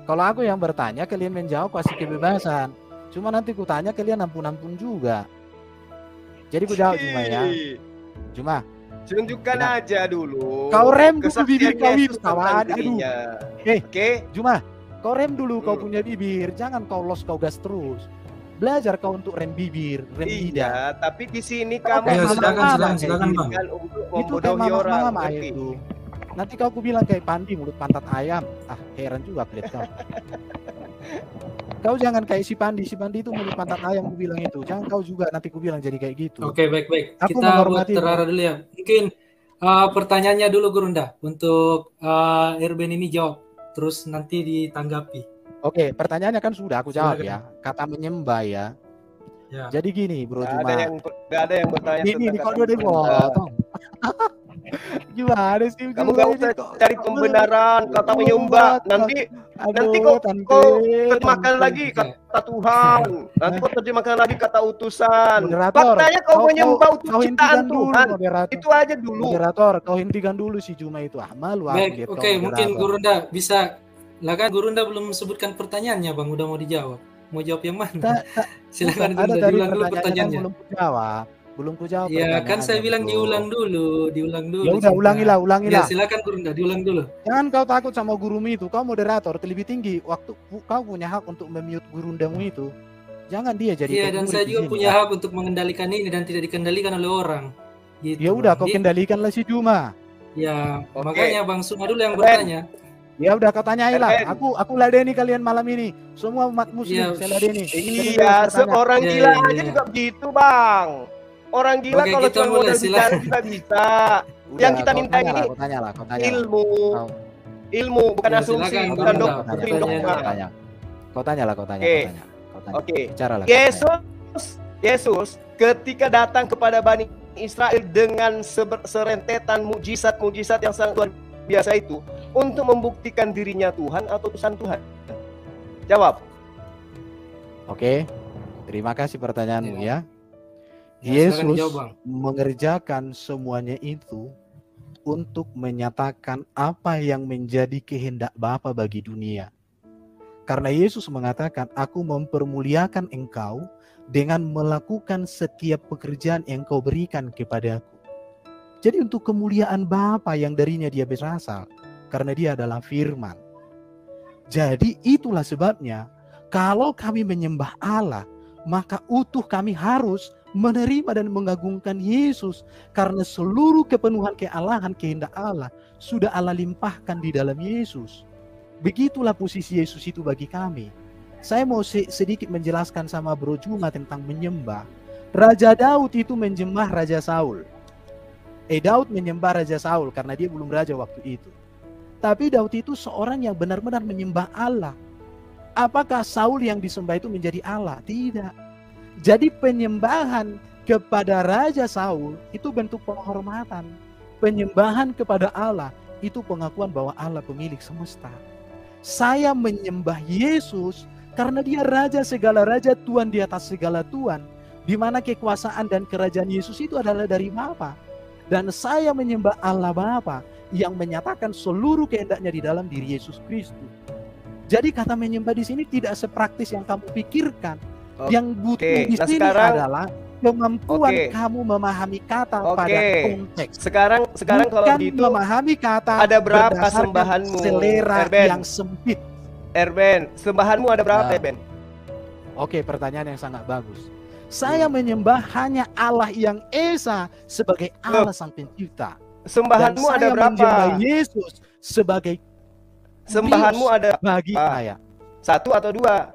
Kalau aku yang bertanya, kalian menjawab kasih kebebasan. Cuma nanti ku tanya kalian ampun-ampun juga. Jadi ku jawab cuma ya. Cuma Tunjukkan Tidak. aja dulu. Kau rem dulu kesaksian bibir kau Yesus itu, tentang kawan. dirinya. Eh, Oke? Cuma kau rem dulu kau punya bibir, jangan kau los kau gas terus. Belajar kau untuk rem bibir, rem lidah. Iya, tapi di sini Kau kamu Ya, kayak sedang silakan, mama-mama silakan, kayak Bang. didikan untuk Itu kayak membodohi orang. mama-mama ngerti? itu. Nanti kau ku bilang kayak Pandi mulut pantat ayam. Ah, heran juga kulihat kau. Kau jangan kayak si Pandi itu mulut pantat ayam ku bilang itu. Jangan kau juga nanti ku bilang jadi kayak gitu. Oke, baik. Aku Kita buat menghormati itu. terarah dulu ya. Mungkin pertanyaannya dulu Gurunda untuk Erben ini jawab, terus nanti ditanggapi. Oke, pertanyaannya kan sudah aku jawab Silakan. ya. Kata menyembah ya. Ya. Jadi gini, Bro Nggak Juma. ada yang bertanya Ini tentang kok kata udah menyembah. dipotong. Gimana sih? Kamu gak usah cari pembenaran kata menyembah. Nanti kau terjemahkan lagi kata Tuhan. Nanti kau terjemahkan lagi kata utusan. Moderator, Faktanya kau menyembah kau ciptaan hentikan dulu, Tuhan. moderator. Itu aja dulu. Moderator, kau hentikan dulu si Juma itu. Ah, malu aku Baik, lihat oke, kau, mungkin moderator. Gurunda bisa. Lah kan Gurunda belum sebutkan pertanyaannya, Bang. Udah mau dijawab. Mau jawab yang mana? Silakan Bukan, ada Gurunda tadi diulang dulu pertanyaannya pertanyaannya. kan belum ku jawab. Ya, kan saya pertanyaannya, bilang Bro. diulang dulu. Ya udah, Cinta. ulangilah. Ya, silakan Gurunda, diulang dulu. Jangan kau takut sama gurumu itu. Kau moderator terlebih tinggi. Waktu kau punya hak untuk memute gurundamu itu. Jangan dia jadi. Iya, dan murid saya di juga sini, punya ya. hak untuk mengendalikan ini dan tidak dikendalikan oleh orang. Gitu, Ya udah, Bang. kau kendalikanlah si Juma. Ya, Oke. makanya Bang Suma dulu yang bertanya. Ya udah, kau tanyailah. Erben. Aku ladeni kalian malam ini. Semua umat muslim Iya. saya ladeni. Iya, seorang Ya, gila ya, aja ya. juga begitu, Bang. Orang gila Oke, kalau kita cuma mulai, modal bicara silakan. juga bisa. Yang kita minta ini kau tanyalah. ilmu, Kau. ilmu bukan Ya, asumsi, silakan, bukan Gurunda. doktrin Pertanyaan. dogma. Kau tanyalah. Oke. Oke. Bicaralah. Yesus ketika datang kepada Bani Israel dengan serentetan mujizat-mujizat yang sangat luar biasa itu untuk membuktikan dirinya Tuhan atau utusan Tuhan. Jawab. Oke. Terima kasih pertanyaanmu ya. Ya, silakan Yesus dijawab, Bang. mengerjakan semuanya itu untuk menyatakan apa yang menjadi kehendak Bapa bagi dunia. Karena Yesus mengatakan, aku mempermuliakan engkau dengan melakukan setiap pekerjaan yang kau berikan kepadaku. Jadi untuk kemuliaan Bapa yang darinya dia berasal, karena dia adalah firman. Jadi itulah sebabnya, kalau kami menyembah Allah, maka utuh kami harus menerima dan mengagungkan Yesus, karena seluruh kepenuhan kealahan kehendak Allah sudah Allah limpahkan di dalam Yesus. Begitulah posisi Yesus itu bagi kami. Saya mau sedikit menjelaskan sama Bro Juma tentang menyembah. Raja Daud itu menyembah Raja Saul. Daud menyembah Raja Saul karena dia belum raja waktu itu. Tapi Daud itu seorang yang benar-benar menyembah Allah. Apakah Saul yang disembah itu menjadi Allah? Tidak. Jadi penyembahan kepada Raja Saul itu bentuk penghormatan. Penyembahan kepada Allah itu pengakuan bahwa Allah pemilik semesta. Saya menyembah Yesus karena dia Raja segala raja, Tuhan di atas segala Tuhan. Di mana kekuasaan dan kerajaan Yesus itu adalah dari Bapa. Dan saya menyembah Allah Bapa yang menyatakan seluruh kehendaknya di dalam diri Yesus Kristus. Jadi kata menyembah di sini tidak sepraktis yang kamu pikirkan. Yang butuh di sini adalah kemampuan Oke. kamu memahami kata pada Oke. konteks. Sekarang kalau Bukan gitu, memahami kata ada berapa berdasarkan sembahanmu, selera Erben? yang sempit. Erben, sembahanmu ada berapa, Nah. Erben? Oke, pertanyaan yang sangat bagus. Saya menyembah hanya Allah yang Esa sebagai Allah Sang Pencipta. Sembahanmu Dan ada saya berapa? menyembah Yesus sebagai Sembahanmu Dios ada bagi berapa? saya. 1 atau 2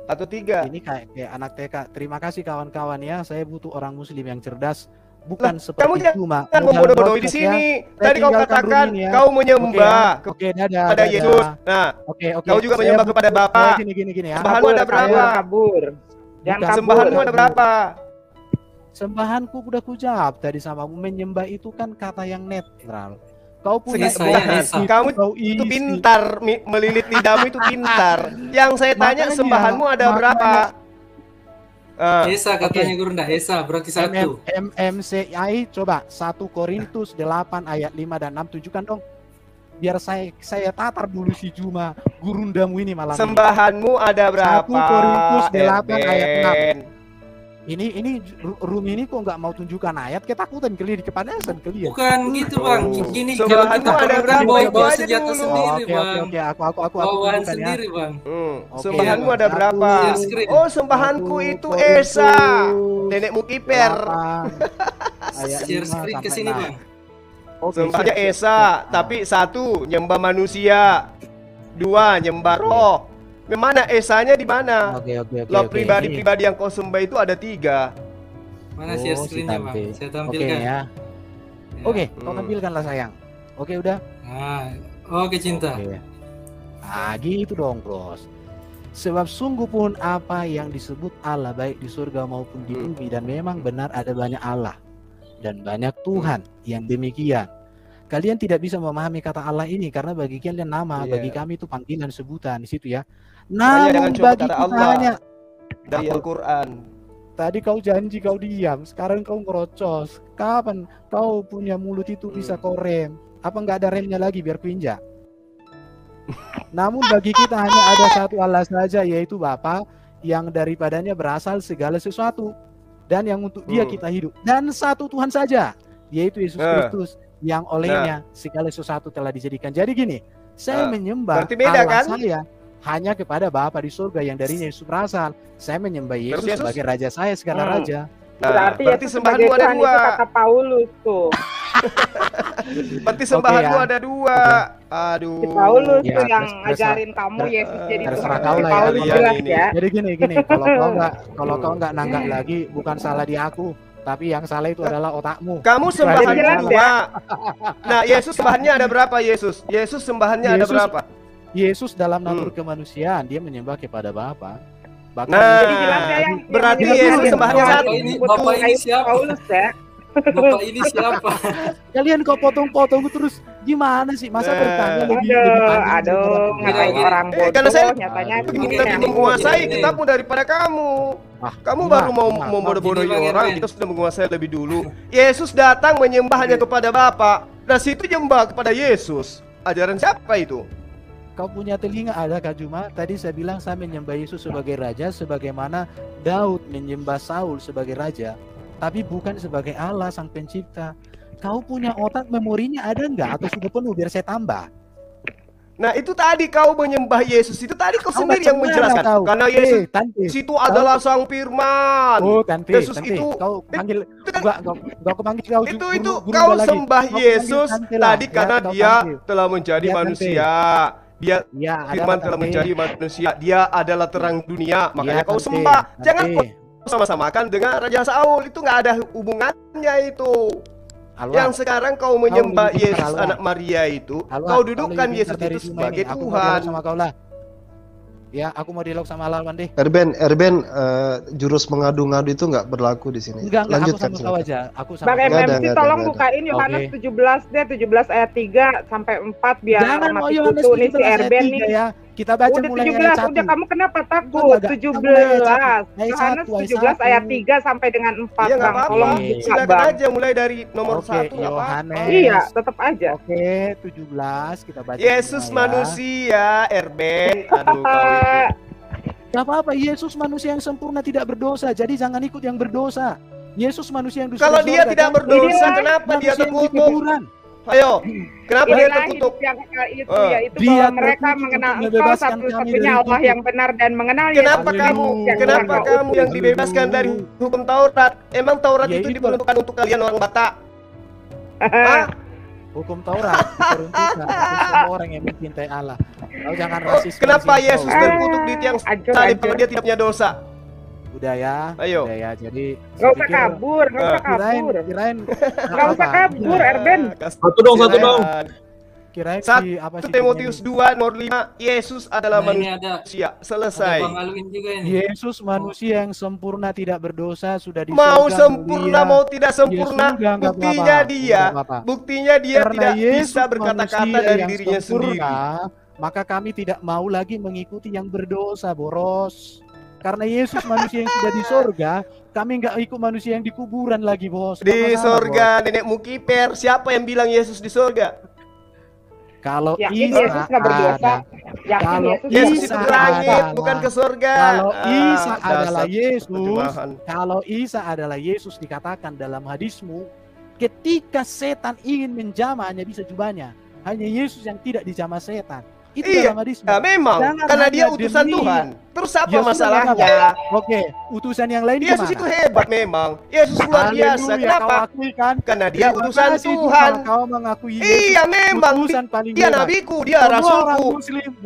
atau 3? Ini kayak anak TK. Terima kasih kawan-kawan ya. Saya butuh orang muslim yang cerdas. Bukan Kamu seperti cuma jangan membodoh-bodohi di sini. Tadi kau tinggalkan katakan room ini ya. kau menyembah Oke, dadah. kepada dadah. Yesus. Nah, Oke. kau juga Saya menyembah kepada butuh- Bapa. Gini ya. Sembahanmu ada berapa? Kabur. Jangan Bukan. kabur. Sembahanmu ada berapa? Sembahanku udah kujawab tadi sama menyembah itu kan kata yang netral. Kau punya Esa, Bukan. ya, Esa. Kamu kau itu isi. pintar, melilit lidahmu itu pintar. Yang saya tanya Makanya- sembahanmu ada berapa? Esa katanya Guru ndak Esa berarti 1. MMCI coba 1 Korintus 8 ayat 5 dan 6 tunjukkan dong. Biar saya tatar dulu si Juma gurundamu ini malam ini. Sembahanmu ada berapa? 1 Korintus 8 ayat 6. Erben? Ini room ini kok nggak mau tunjukkan ayat, ketakutan kali di kepanasan kalian. Bukan gitu Bang. Gini kalau Sembahanmu kita ada perang berapa? bawa Itu aja senjata dulu. sendiri Oke, Bang. aku Bawaan tunjukkan ya. sendiri Bang. Oke, Sembahanmu ya, ada Bang. berapa? Share screen. Oh, sembahanku 1 itu Korintus Esa, nenekmu kiper. 8 ayat Share 5 screen ke sampai sini 6. Bang. Oke, Sembahnya siap, Esa, siap. tapi 1 nyembah manusia, 2 nyembah roh. Memana Esanya di mana? Oke. Lo Ini- pribadi yang kau sembah itu ada 3. Mana share Oh, si screen-nya Bang? Tante. Saya Oke tampilkan. ya. Oke, kau tampilkanlah sayang. Oke udah. Nah, oke cinta. Oke. Nah, gitu dong, Bros. Sebab sungguh pun apa yang disebut Allah baik di surga maupun di bumi, dan memang benar ada banyak Allah dan banyak Tuhan yang demikian. Kalian tidak bisa memahami kata Allah ini karena bagi kalian nama, Iya. bagi kami itu panggilan sebutan di situ ya. Makanya jangan Namun coba bagi kata kita Allah hanya dari Al-Quran. tadi kau janji kau diam, sekarang kau ngerocos. Kapan kau punya mulut itu bisa kau rem? Apa nggak ada remnya lagi biar kuinjak? Namun bagi kita hanya ada satu Allah saja, yaitu Bapa, yang daripadanya berasal segala sesuatu, dan yang untuk Dia kita hidup. Dan satu Tuhan saja, yaitu Yesus Kristus, yang olehnya segala sesuatu telah dijadikan. Jadi gini, saya menyembah berarti beda, Allah kan? saya hanya kepada Bapa di surga yang darinya Yesus berasal. Saya menyembah Yesus Yesus- sebagai Raja saya, segala Raja. Berarti berarti Yesus sembahanmu sebagai ada Tuhan 2. itu kata Paulus tuh. Berarti sembahanmu ya. ada 2. Aduh. Si Paulus Ya, tuh yang terserah- ngajarin kamu Yesus jadi terserah Tuhan. kau Si lah ya. Paulus Kalian jelas ini. ya. Jadi gini, kalau kau nggak nanggap lagi, bukan salah di aku, tapi yang salah itu adalah otakmu. Kamu sembahan Jelas, 2. Nah, Yesus sembahannya ada berapa, Yesus? Yesus sembahannya ada Yesus- berapa? Yesus dalam natur kemanusiaan dia menyembah kepada Bapa. Bahkan Nah, Jadi jelas ya yang berarti yang Yesus yang sembahannya yang satu. disebut Bapak ini kayak siapa? Paulus ya. Bapak ini siapa? kalian kau potong-potong terus gimana sih? Masa bertanya lebih Aduh, panjang aduh, daripada ngatain Gini, orang karena bodoh, saya- nyatanya Aduh. begini Kita yang lebih menguasai Ini. kitabmu daripada kamu. Ah, Kamu Mak, baru mau Mak, membodoh-bodohi Mak, gini, Bang orang, Erwin. kita sudah menguasai lebih dulu. Yesus datang menyembahnya kepada Bapa. Dan situ nyembah kepada Yesus. Ajaran siapa itu? Kau punya telinga ada Kak Juma? Tadi saya bilang saya menyembah Yesus sebagai Raja, sebagaimana Daud menyembah Saul sebagai Raja, tapi bukan sebagai Allah Sang Pencipta. Kau punya otak, memorinya ada nggak? Atau sudah penuh biar saya tambah? Nah, itu tadi kau menyembah Yesus. Itu tadi kau Kau sendiri macam yang mana menjelaskan. kau? Karena Yesus Tante. situ adalah Sang Firman. Oh, Tante, Yesus Tante. itu- Kau panggil kan- enggak kau panggil kau Itu guru kau lagi. sembah Kau panggil Yesus Tante lah, tadi ya, karena kau dia panggil. telah menjadi Ya, Tante. manusia. Dia Ya, ada Firman apa, telah Tante? menjadi manusia. Dia adalah terang dunia. Makanya Ya, kau Tante, sembah. Jangan Tante. kau sama-samakan dengan Raja Saul. Itu nggak ada hubungannya itu. Alwan, Yang sekarang kau menyembah lebih pintar, Yesus Alwan. anak Maria itu, Alwan, kau kau dudukkan lebih Yesus pintar dari itu Juma sebagai ini. Aku mau Tuhan. dialog sama kau lah. Ya, aku mau dialog sama Alwan deh. Erben, jurus mengadu-ngadu itu nggak berlaku di sini. Enggak, aku Lanjutkan sama kau silakan. aja. Aku sama Bang kau. Nggak ada, MMC nggak ada, tolong nggak ada. bukain Yohanes Oke. 17 deh, 17 ayat 3 sampai 4 biar Jangan mau mati Yohanes kutu nih si 17 ayat Erben 3 nih. ya. Kita baca Udah mulai 17, ayat 1. udah kamu kenapa Enggak, takut? enggak. 17. Ayat Yohanes 1, ayat 17 1. ayat 3 sampai dengan 4 Iya nggak Bang. apa-apa. Tolong Oke. buka Silakan Bang. aja mulai dari nomor Oke, 1 nggak apa-apa. Yohanes. Iya, tetap aja. Oke, 17 kita baca Yesus semua ya. manusia, Erben. Aduh kau itu. Gak apa-apa, Yesus manusia yang sempurna tidak berdosa, jadi jangan ikut yang berdosa. Yesus manusia yang Kalau dia tidak berdosa, kenapa dia terkutuk? Ayo, kenapa dia terkutuk? Yang kekal itu yaitu bahwa mereka mengenal Engkau satu-satunya Allah yang benar dan mengenal Kenapa kamu yang dibebaskan dari hukum Taurat? Emang Taurat itu diperuntukkan untuk kalian orang Batak? Hukum Taurat diperuntukkan untuk semua orang yang mencintai Allah. Kau jangan rasis. Kenapa Yesus terkutuk di tiang salib kalau dia tidak punya dosa? Udah ya. Ayo. Udah ya. Jadi nggak usah kabur, nggak usah kabur. Kirain nggak usah kabur, Erben. Satu dong. Kirain si apa sih? Timotius 2 nomor 5, Yesus adalah manusia. Selesai. Yesus manusia yang sempurna tidak berdosa sudah di mau sempurna mau tidak sempurna, buktinya dia tidak bisa berkata-kata dari dirinya sendiri. Maka kami tidak mau lagi mengikuti yang berdosa, boros. Karena Yesus manusia yang sudah di sorga, kami nggak ikut manusia yang di kuburan lagi, bos. Di sorga, nenekmu kiper. Siapa yang bilang Yesus di sorga? Kalau Yesus nggak berdosa, kalau Yesus itu ke langit, bukan ke sorga. Kalau Isa adalah Yesus, kalau Isa adalah Yesus dikatakan dalam hadismu, ketika setan ingin menjamah hanya bisa jubahnya. Hanya Yesus yang tidak dijamah setan. Itu dalam hadismu. Memang, karena dia utusan Tuhan. Terus apa masalahnya? Oke, utusan yang lain Yesus itu hebat memang. Yesus luar biasa. Kenapa? Karena dia utusan Tuhan. Kau mengakui iya memang. Dia nabiku, dia rasulku.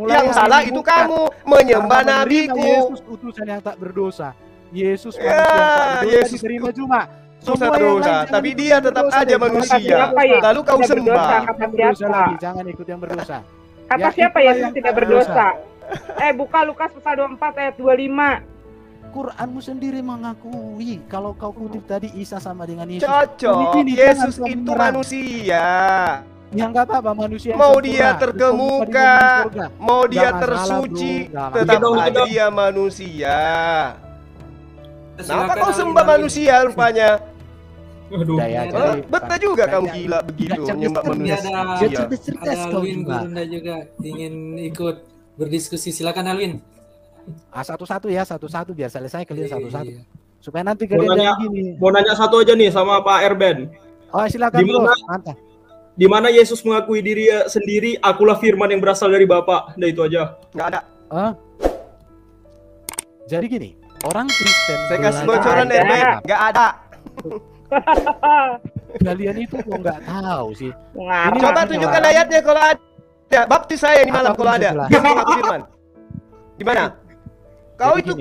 Yang salah itu kamu menyembah nabiku. Yesus utusan yang tak berdosa. Yesus manusia yang tak berdosa diterima cuma. Semua dosa, tapi dia tetap aja manusia. Lalu kau sembah. Jangan ikut yang berdosa. Kata siapa Yesus tidak berdosa? Buka Lukas pasal 24 ayat 25. Quranmu sendiri mengakui kalau kau kutip tadi Isa sama dengan Yesus. Cocok. Yesus itu manusia. Ya nggak apa-apa manusia. Mau dia terkemuka, mau dia tersuci, tetap aja dia manusia. Kenapa kau sembah manusia rupanya? Aduh, betah juga kamu gila begitu nyembah manusia. Ada Alwin Gurunda juga ingin ikut berdiskusi, silakan Alwin. Satu-satu ya, satu-satu biar selesai kalian satu-satu. Supaya nanti kalian gini. Mau nanya satu aja nih sama Pak Erben. Oh silakan bro, mantap. Di mana Yesus mengakui diri sendiri, akulah firman yang berasal dari Bapa. Udah itu aja. Nggak ada. Jadi gini, orang Kristen. Saya kasih bocoran Erben, nggak ada. Kalian itu kok nggak tahu sih. Coba tunjukkan ayatnya kalau ada. Baptis saya di malam kalau ada. Firman. Gimana? Kau itu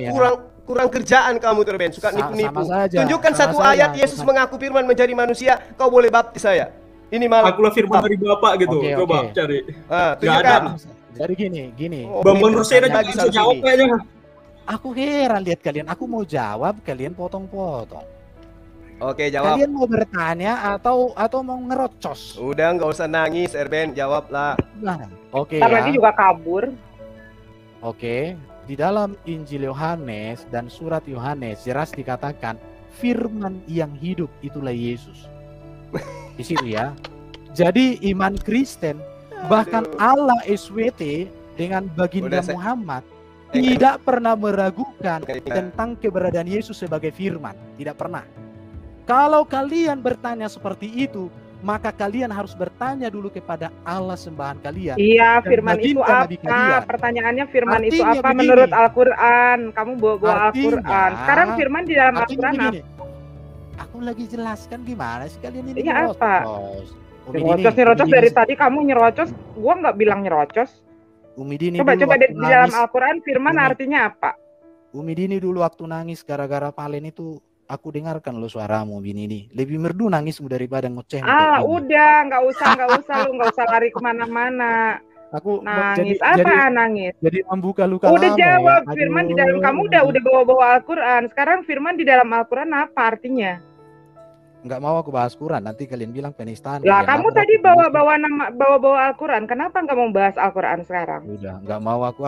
kurang kerjaan kamu Terben, suka nipu-nipu. Tunjukkan satu ayat Yesus mengaku firman menjadi manusia, kau boleh baptis saya. Ini malam. Akulah firman dari Bapa gitu. Coba cari. Tunjukkan. Jadi gini. Bambang Rosena juga bisa jawab kayaknya. Aku heran lihat kalian. Aku mau jawab, kalian potong-potong. Oke, jawab. Kalian mau bertanya atau mau ngerocos? Udah, nggak usah nangis, Erben, jawablah. Nah, oke. Lagi juga kabur. Oke, di dalam Injil Yohanes dan surat Yohanes jelas dikatakan firman yang hidup itulah Yesus. Di situ ya. Jadi iman Kristen bahkan Allah SWT dengan baginda Muhammad tidak pernah meragukan tentang keberadaan Yesus sebagai firman, tidak pernah. Kalau kalian bertanya seperti itu, maka kalian harus bertanya dulu kepada Allah sembahan kalian. Iya, firman itu apa? Pertanyaannya firman itu apa menurut Al-Quran? Kamu bawa Al-Quran. Sekarang firman di dalam Al-Quran apa? Aku lagi jelaskan gimana sih kalian ini. Iya apa? Nyerocos dari tadi kamu nyerocos, gua nggak bilang nyerocos. Coba di dalam Al-Quran firman artinya apa? Umi Dini dulu waktu nangis gara-gara Palen itu, aku dengarkan lo suaramu Bini ini. Lebih merdu nangismu daripada ngoceh. Udah, nggak usah lu nggak usah lari kemana-mana. Aku nangis nangis. Jadi membuka luka. Udah jawab ya. Firman di dalam kamu udah bawa Al-Quran. Sekarang firman di dalam Al-Quran apa artinya? Nggak mau aku bahas Quran, nanti kalian bilang penistaan. Lah kamu tadi bawa Al-Quran. Kenapa nggak mau bahas Al-Quran sekarang? Udah, nggak mau aku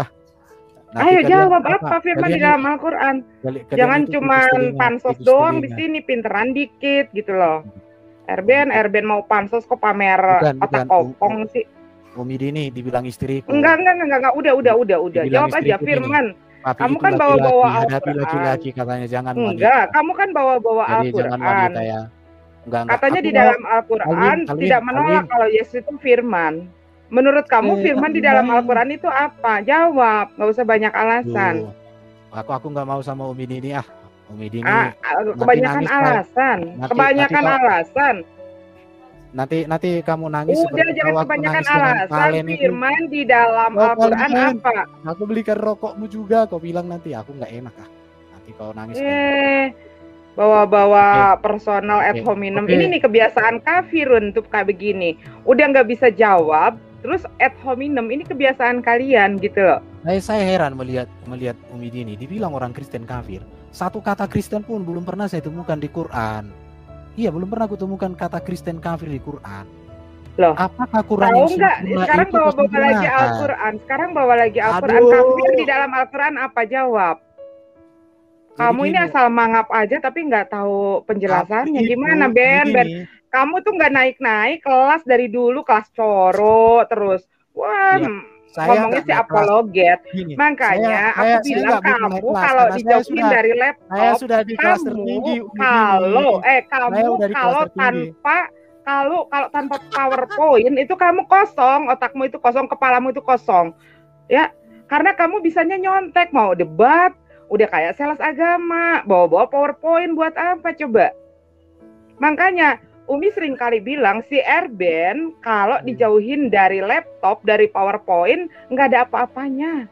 Ayo jawab apa firman di dalam Al-Quran. Jangan cuma pansos doang di sini, pinteran dikit gitu loh. Erben mau pansos kok pamer otak kopong sih. Umi Dini dibilang istriku. Enggak. Udah. Jawab aja firman. Tapi Kamu itu kan bawa-bawa laki-laki, hadapi Al-Quran. laki-laki katanya, jangan Enggak, wanita. kamu kan bawa-bawa Jadi jangan Al-Quran. wanita ya. Enggak. Katanya Aku di mau dalam Al-Quran Alwin, tidak menolak kalau Yesus itu firman. Menurut kamu firman di dalam Al-Quran itu apa? Jawab, nggak usah banyak alasan. Aku nggak mau sama Umi Dini ah. Umi Dini Kebanyakan alasan. Kebanyakan alasan. Nanti kamu nangis Udah seperti jangan aku kebanyakan nangis dengan alasan. Valen itu. Firman di dalam Al-Quran apa? Aku belikan rokokmu juga. Kau bilang nanti aku nggak enak ah. Nanti kau nangis. Bawa-bawa personal ad hominem. Ini nih kebiasaan kafir untuk kayak begini. Udah nggak bisa jawab, terus ad hominem ini kebiasaan kalian gitu loh. Saya heran melihat Umi Dini. Dibilang orang Kristen kafir. Satu kata Kristen pun belum pernah saya temukan di Quran. Iya, belum pernah kutemukan kata Kristen kafir di Quran. Loh, apakah Quran tahu nggak? Sekarang bawa lagi Al-Quran. Sekarang bawa lagi Al-Quran. Kafir di dalam Al-Quran apa? Jawab. Kamu ini asal mangap aja tapi nggak tahu penjelasannya. Gimana Ben? Kamu tuh nggak naik-naik kelas dari dulu, kelas coro terus. Wah, ngomongnya si apologet. Makanya aku bilang kamu kalau dijauhin dari laptop, saya sudah di kelas tertinggi. Kamu kalau tanpa PowerPoint itu kamu kosong, otakmu itu kosong, kepalamu itu kosong. Ya, karena kamu bisanya nyontek, mau debat, udah kayak sales agama, bawa-bawa PowerPoint buat apa coba? Makanya Umi sering kali bilang si Erben kalau dijauhin dari laptop, dari PowerPoint nggak ada apa-apanya.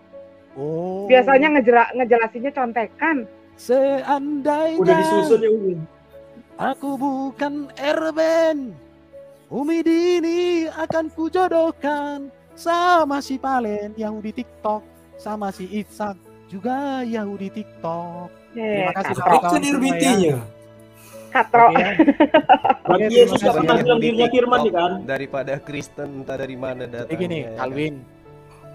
Biasanya ngejelasinnya contekan. Seandainya udah disusun ya Umi. Aku bukan Erben, Umi Dini akan kujodohkan sama si Palen Yahudi TikTok, sama si Itsak juga Yahudi TikTok. Terima kasih kawan-kawan semua ya. Katro. Bagi Yesus gak pernah bilang dirinya firman nih kan. Daripada Kristen entah dari mana datangnya. Begini, Alwin.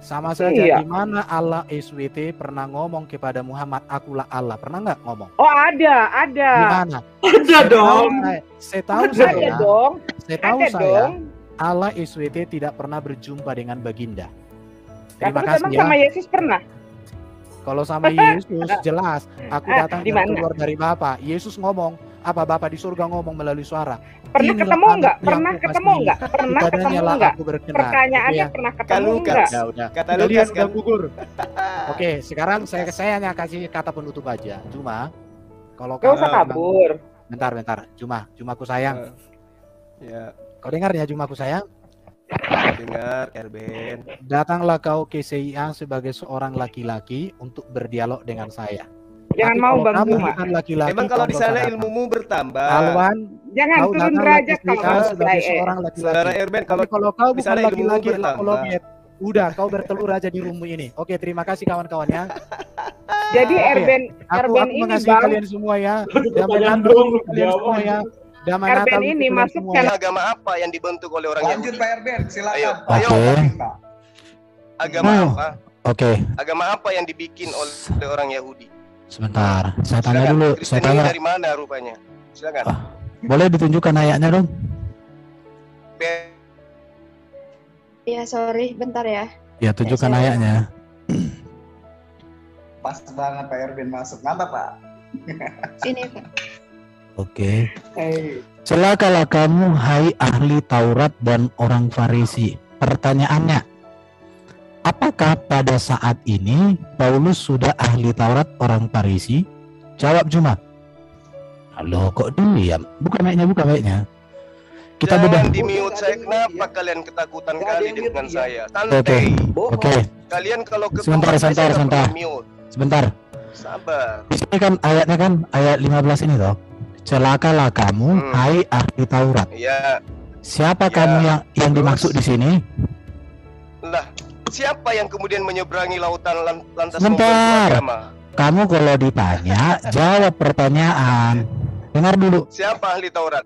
Sama saja di mana Allah SWT pernah ngomong kepada Muhammad, akulah Allah. Pernah nggak ngomong? Oh, ada. Di mana? Ada dong. Setahu saya, Allah SWT tidak pernah berjumpa dengan baginda. Terima kasih ya. Sama Yesus pernah? Kalau sama Yesus jelas, aku datang dan keluar dari Bapa. Yesus ngomong, apa Bapa di surga ngomong melalui suara. Pernah ketemu nggak? Pernah ketemu nggak? Pertanyaannya pernah ketemu nggak? Kata Lukas kan gugur. Oke, sekarang saya hanya kasih kata penutup aja. Cuma kalau nggak usah kabur. Bentar. Jumaku sayang. Ya. Kau dengar ya Jumaku sayang? Dengar, Erben. Datanglah kau ke CIA sebagai seorang laki-laki untuk berdialog dengan saya. Jangan mau Bang Juma. Emang kalau di sana ilmumu bertambah. Alwan, jangan turun derajat kalau sebagai seorang laki-laki. Saudara Erben, kalau kau bukan laki-laki apologet, udah kau bertelur aja di rumah ini. Oke, terima kasih kawan-kawan ya. Jadi Erben aku ini mengasihi kalian semua ya. Kalian semua ya. Erben ini masuk channel agama apa yang dibentuk oleh orang Yahudi? Lanjut Pak Erben, silakan. Ayo. Agama apa? Oke. Agama apa yang dibikin oleh orang Yahudi? Sebentar, saya tanya dulu. Kristen ini dari mana rupanya? Silakan. Boleh ditunjukkan ayatnya dong? Ya, sorry, bentar ya. Ya, tunjukkan ayatnya. Pas banget Pak Erben masuk. Mantap Pak. Ini Pak. Oke. Celakalah kamu, hai ahli Taurat dan orang Farisi. Pertanyaannya, apakah pada saat ini Paulus sudah ahli Taurat orang Farisi? Jawab Juma. Halo, kok diam? Buka mic-nya. Kita bedah. Jangan di-mute saya. Kenapa kalian ketakutan kali dengan saya? Santai. Oke. Kalian kalau sebentar. Sebentar. Sabar. Di sini kan ayatnya kan ayat 15 ini toh. Celakalah kamu, hai ahli Taurat. Iya. Siapa kamu yang dimaksud di sini? Lah, siapa yang kemudian menyeberangi lautan lantas sebentar. agama? Kamu kalau ditanya, jawab pertanyaan. Dengar dulu. Siapa ahli Taurat?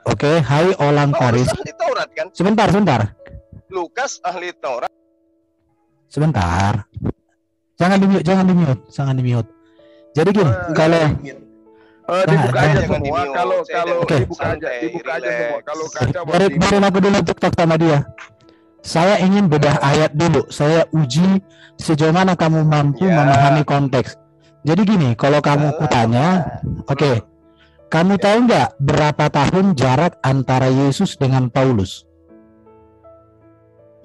Oke, hai orang Farisi. Ahli Taurat kan? Sebentar. Lukas ahli Taurat. Sebentar. Jangan di mute. Jadi gini, kalau dibuka aja semua. Kalau dibuka aja semua. Kalau kaca baru aku dulu TikTok sama dia. Saya ingin bedah ayat dulu. Saya uji sejauh mana kamu mampu memahami konteks. Jadi gini, kalau kamu kutanya, oke, kamu tahu nggak berapa tahun jarak antara Yesus dengan Paulus?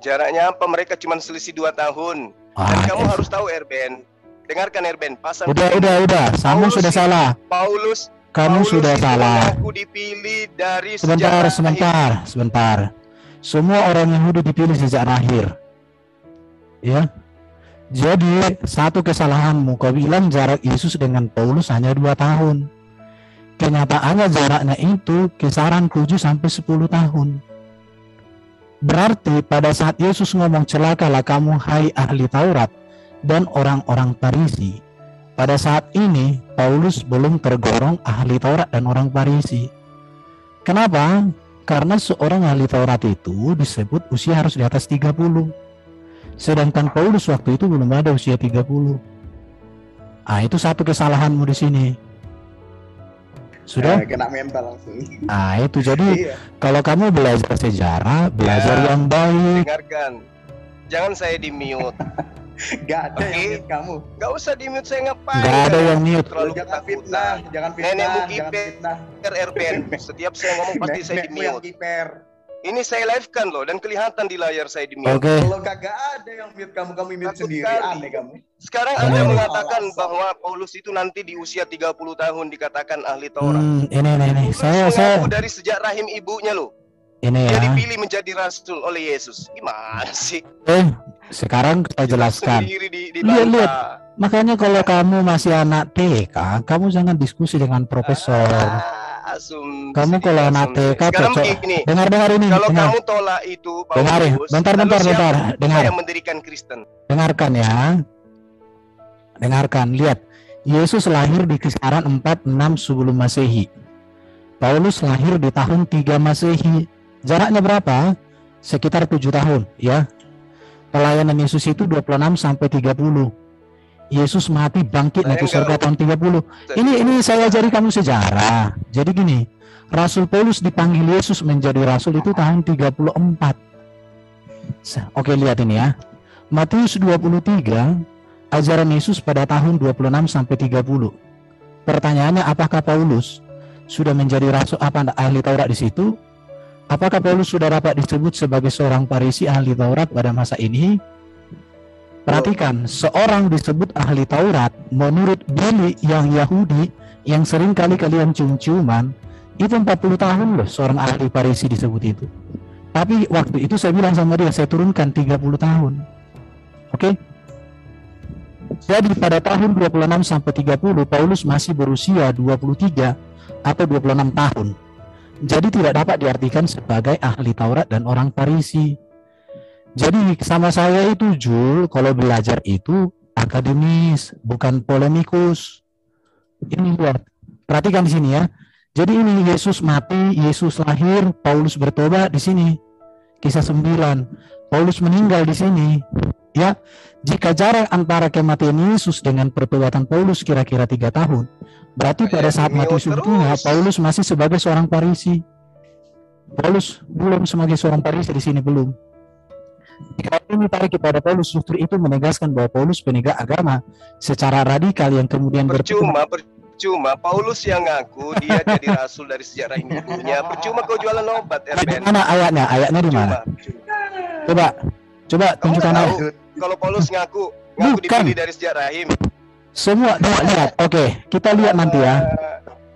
Jaraknya apa? Mereka cuma selisih 2 tahun. Dan kamu harus tahu, Erben. Dengarkan, Erben. Pasang. Udah. Kamu sudah salah. Kamu sudah salah. Aku dipilih dari Sebentar. Semua orang Yahudi dipilih sejak lahir. Ya. Jadi satu kesalahanmu, kau bilang jarak Yesus dengan Paulus hanya 2 tahun. Kenyataannya jaraknya itu kisaran 7 sampai 10 tahun. Berarti pada saat Yesus ngomong celakalah kamu hai ahli Taurat dan orang-orang Farisi, pada saat ini Paulus belum tergolong ahli Taurat dan orang Farisi. Kenapa? Karena seorang ahli Taurat itu disebut usia harus di atas 30. Sedangkan Paulus waktu itu belum ada usia 30. Itu satu kesalahanmu di sini. Sudah? Kena mental langsung. Itu jadi kalau kamu belajar sejarah, belajar yang baik. Dengarkan. Jangan saya di-mute. Gak ada yang mute kamu. Gak usah di-mute, saya ngapain? Gak ada yang mute. Jangan fitnah. Nenekmu kiper, Erben. Setiap saya ngomong pasti saya di-mute. Ini saya live-kan loh, dan kelihatan di layar saya di-mute. Kalau kagak ada yang mute kamu mute sendiri. Aneh kamu. Sekarang Anda mengatakan bahwa Paulus itu nanti di usia 30 tahun dikatakan ahli Taurat. Ini. Saya dari sejak rahim ibunya loh. Dia dipilih menjadi rasul oleh Yesus. Gimana sih? Sekarang saya jelaskan. Lihat. Makanya kalau kamu masih anak TK, kamu jangan diskusi dengan profesor. Kamu kalau anak TK cocok. Dengar ini. Kalau kamu tolak itu, Paulus, bentar. Dengar. Yang mendirikan Kristen. Dengarkan ya. Lihat. Yesus lahir di kisaran 46 sebelum Masehi. Paulus lahir di tahun 3 Masehi. Jaraknya berapa? Sekitar 7 tahun, ya. Pelayanan Yesus itu 26 sampai 30. Yesus mati bangkit naik ke surga tahun 30. Ini saya ajari kamu sejarah. Jadi gini, Rasul Paulus dipanggil Yesus menjadi rasul itu tahun 34. Oke, lihat ini ya. Matius 23, ajaran Yesus pada tahun 26 sampai 30. Pertanyaannya, apakah Paulus sudah menjadi rasul ahli Taurat di situ? Apakah Paulus sudah dapat disebut sebagai seorang Farisi ahli Taurat pada masa ini? Perhatikan, seorang disebut ahli Taurat menurut Billy yang Yahudi yang sering kali kalian cium-ciuman itu 40 tahun loh seorang ahli Farisi disebut itu. Tapi waktu itu saya bilang sama dia, saya turunkan 30 tahun. Oke? Jadi pada tahun 26 sampai 30 Paulus masih berusia 23 atau 26 tahun. Jadi tidak dapat diartikan sebagai ahli Taurat dan orang Farisi. Jadi sama saya itu Jul, kalau belajar itu akademis, bukan polemikus. Ini lihat, perhatikan di sini ya. Jadi ini Yesus mati, Yesus lahir, Paulus bertobat di sini. Kisah 9. Paulus meninggal di sini. Ya, jika jarak antara kematian Yesus dengan pertobatan Paulus kira-kira 3 tahun, berarti pada saat mati sebetulnya Paulus masih sebagai seorang Farisi. Paulus belum sebagai seorang Farisi di sini belum. Jika ini tarik kepada Paulus, justru itu menegaskan bahwa Paulus penegak agama secara radikal yang kemudian percuma. Paulus yang ngaku dia jadi rasul dari sejak rahim ibunya. Percuma kau jualan obat, Erben. Mana ayatnya? Ayatnya di mana? Coba tunjukkan ayat. Kalau Paulus ngaku dipilih dari sejak rahim. Semua lihat. Oke, kita lihat nanti ya.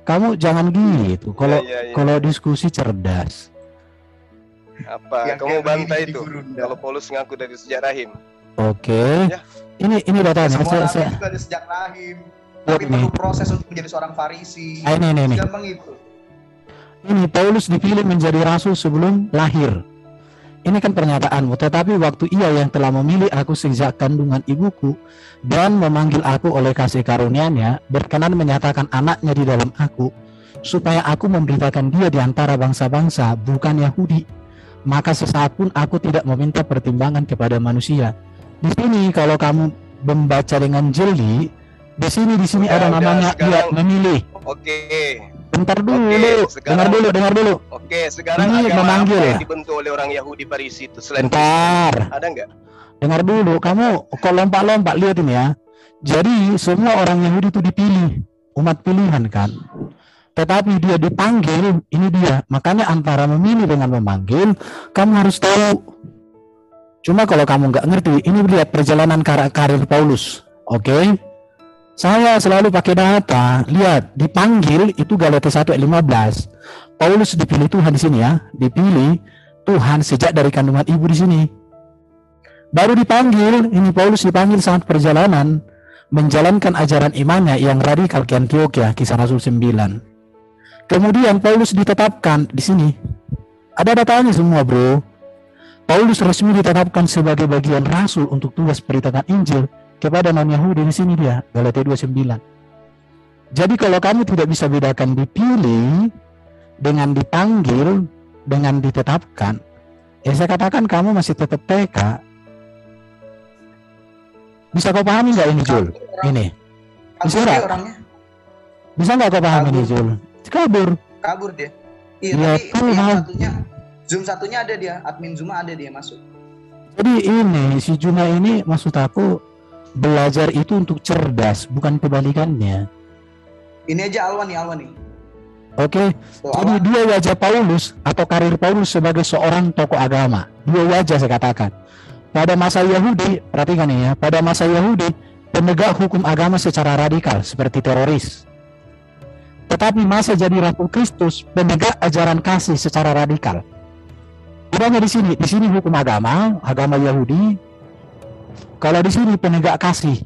Kamu jangan gitu. Kalau diskusi cerdas. Apa? Kamu bantai itu. Kalau Paulus ngaku dari sejak rahim. Oke. Ya. Ini datanya. Semua saya juga dari sejak rahim. Tapi perlu proses untuk menjadi seorang Farisi. Ini. Ini Paulus dipilih menjadi rasul sebelum lahir. Ini kan pernyataanmu, tetapi waktu ia yang telah memilih aku sejak kandungan ibuku dan memanggil aku oleh kasih karunia-Nya, berkenan menyatakan anaknya di dalam aku, supaya aku memberitakan dia di antara bangsa-bangsa, bukan Yahudi. Maka sesaat pun aku tidak meminta pertimbangan kepada manusia. Di sini kalau kamu membaca dengan jeli, di sini ada namanya ia memilih. Oke. Bentar dulu, dengar dulu. Oke, sekarang Ini agama memanggil apa ya? yang dibentuk oleh orang Yahudi Farisi itu selain Bentar. Kristen? Ada nggak? Dengar dulu, kamu kok lompat-lompat, lihat ini ya. Jadi semua orang Yahudi itu dipilih, umat pilihan kan. Tetapi dia dipanggil, ini dia. Makanya antara memilih dengan memanggil, kamu harus tahu. Cuma kalau kamu nggak ngerti, ini lihat perjalanan karir Paulus. Oke? Saya selalu pakai data. Lihat, dipanggil itu Galatia 1 ayat 15. Paulus dipilih Tuhan di sini ya. Dipilih Tuhan sejak dari kandungan ibu di sini. Baru dipanggil, ini Paulus dipanggil saat perjalanan menjalankan ajaran imannya yang radikal ke Antioquia, Kisah Rasul 9. Kemudian Paulus ditetapkan di sini. Ada datanya semua, bro. Paulus resmi ditetapkan sebagai bagian rasul untuk tugas beritakan Injil kepada non-Yahudi di sini dia, Galatia 2:9. Jadi kalau kamu tidak bisa bedakan dipilih dengan dipanggil dengan ditetapkan, ya saya katakan kamu masih tetap TK. Bisa kau pahami nggak ini, Jul? Ini. Bisa nggak? Bisa nggak kau pahami ini, Jul? Kabur dia. Iya, ya, tapi yang satunya Zoom satunya ada dia, admin Zoom ada dia masuk. Jadi ini si Juma ini maksud aku belajar itu untuk cerdas, bukan kebalikannya. Ini aja Alwan nih. Oke. Jadi dua wajah Paulus atau karir Paulus sebagai seorang tokoh agama. Dua wajah saya katakan. Pada masa Yahudi, perhatikan ya, pada masa Yahudi penegak hukum agama secara radikal seperti teroris. Tetapi masa jadi Rasul Kristus penegak ajaran kasih secara radikal. Bedanya di sini hukum agama Yahudi. Kalau di sini penegak kasih.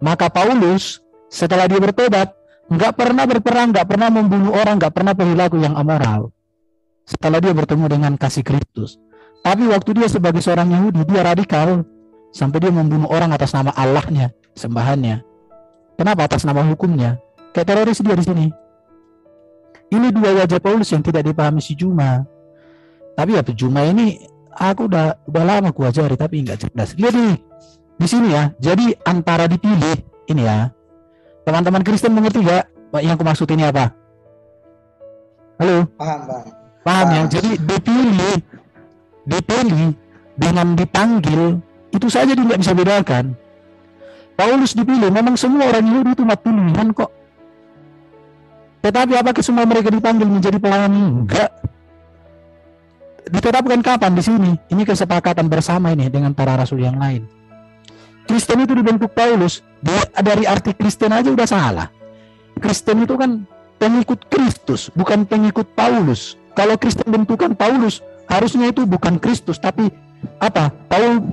Maka Paulus setelah dia bertobat nggak pernah berperang, nggak pernah membunuh orang, nggak pernah perilaku yang amoral. Setelah dia bertemu dengan kasih Kristus. Tapi waktu dia sebagai seorang Yahudi dia radikal sampai dia membunuh orang atas nama Allahnya, sembahannya. Kenapa? Atas nama hukumnya. Kayak teroris dia di sini. Ini dua wajah Paulus yang tidak dipahami si Juma. Tapi ya Juma ini aku udah lama kuajari tapi nggak cerdas. Lihat nih di sini ya. Jadi antara dipilih ini ya. Teman-teman Kristen mengerti gak yang aku maksud ini apa? Halo? Paham ya? Jadi dipilih dengan dipanggil itu saja dia nggak bisa bedakan. Paulus dipilih, memang semua orang Yahudi itu umat pilihan kok. Tetapi apakah semua mereka dipanggil menjadi pelayan? Enggak. Ditetapkan kapan di sini? Ini kesepakatan bersama ini dengan para rasul yang lain. Kristen itu dibentuk Paulus. Dari arti Kristen aja udah salah. Kristen itu kan pengikut Kristus, bukan pengikut Paulus. Kalau Kristen bentukan Paulus, harusnya itu bukan Kristus, tapi apa? Paulus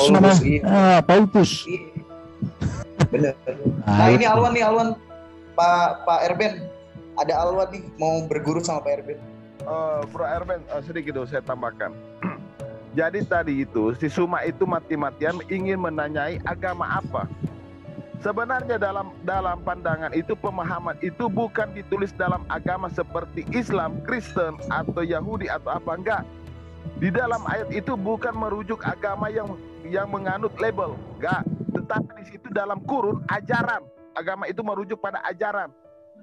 namanya. Paulus. Bener. Nah ini Alwan. Pak Erben, ada Alwan nih mau berguru sama Pak Erben. Bro Erben, sedikit dulu saya tambahkan. Jadi tadi itu si Suma itu mati-matian ingin menanyai agama apa. Sebenarnya dalam pandangan itu pemahaman itu bukan ditulis dalam agama seperti Islam, Kristen atau Yahudi atau apa enggak. Di dalam ayat itu bukan merujuk agama yang menganut label, enggak. Tetapi di situ dalam kurun ajaran. Agama itu merujuk pada ajaran.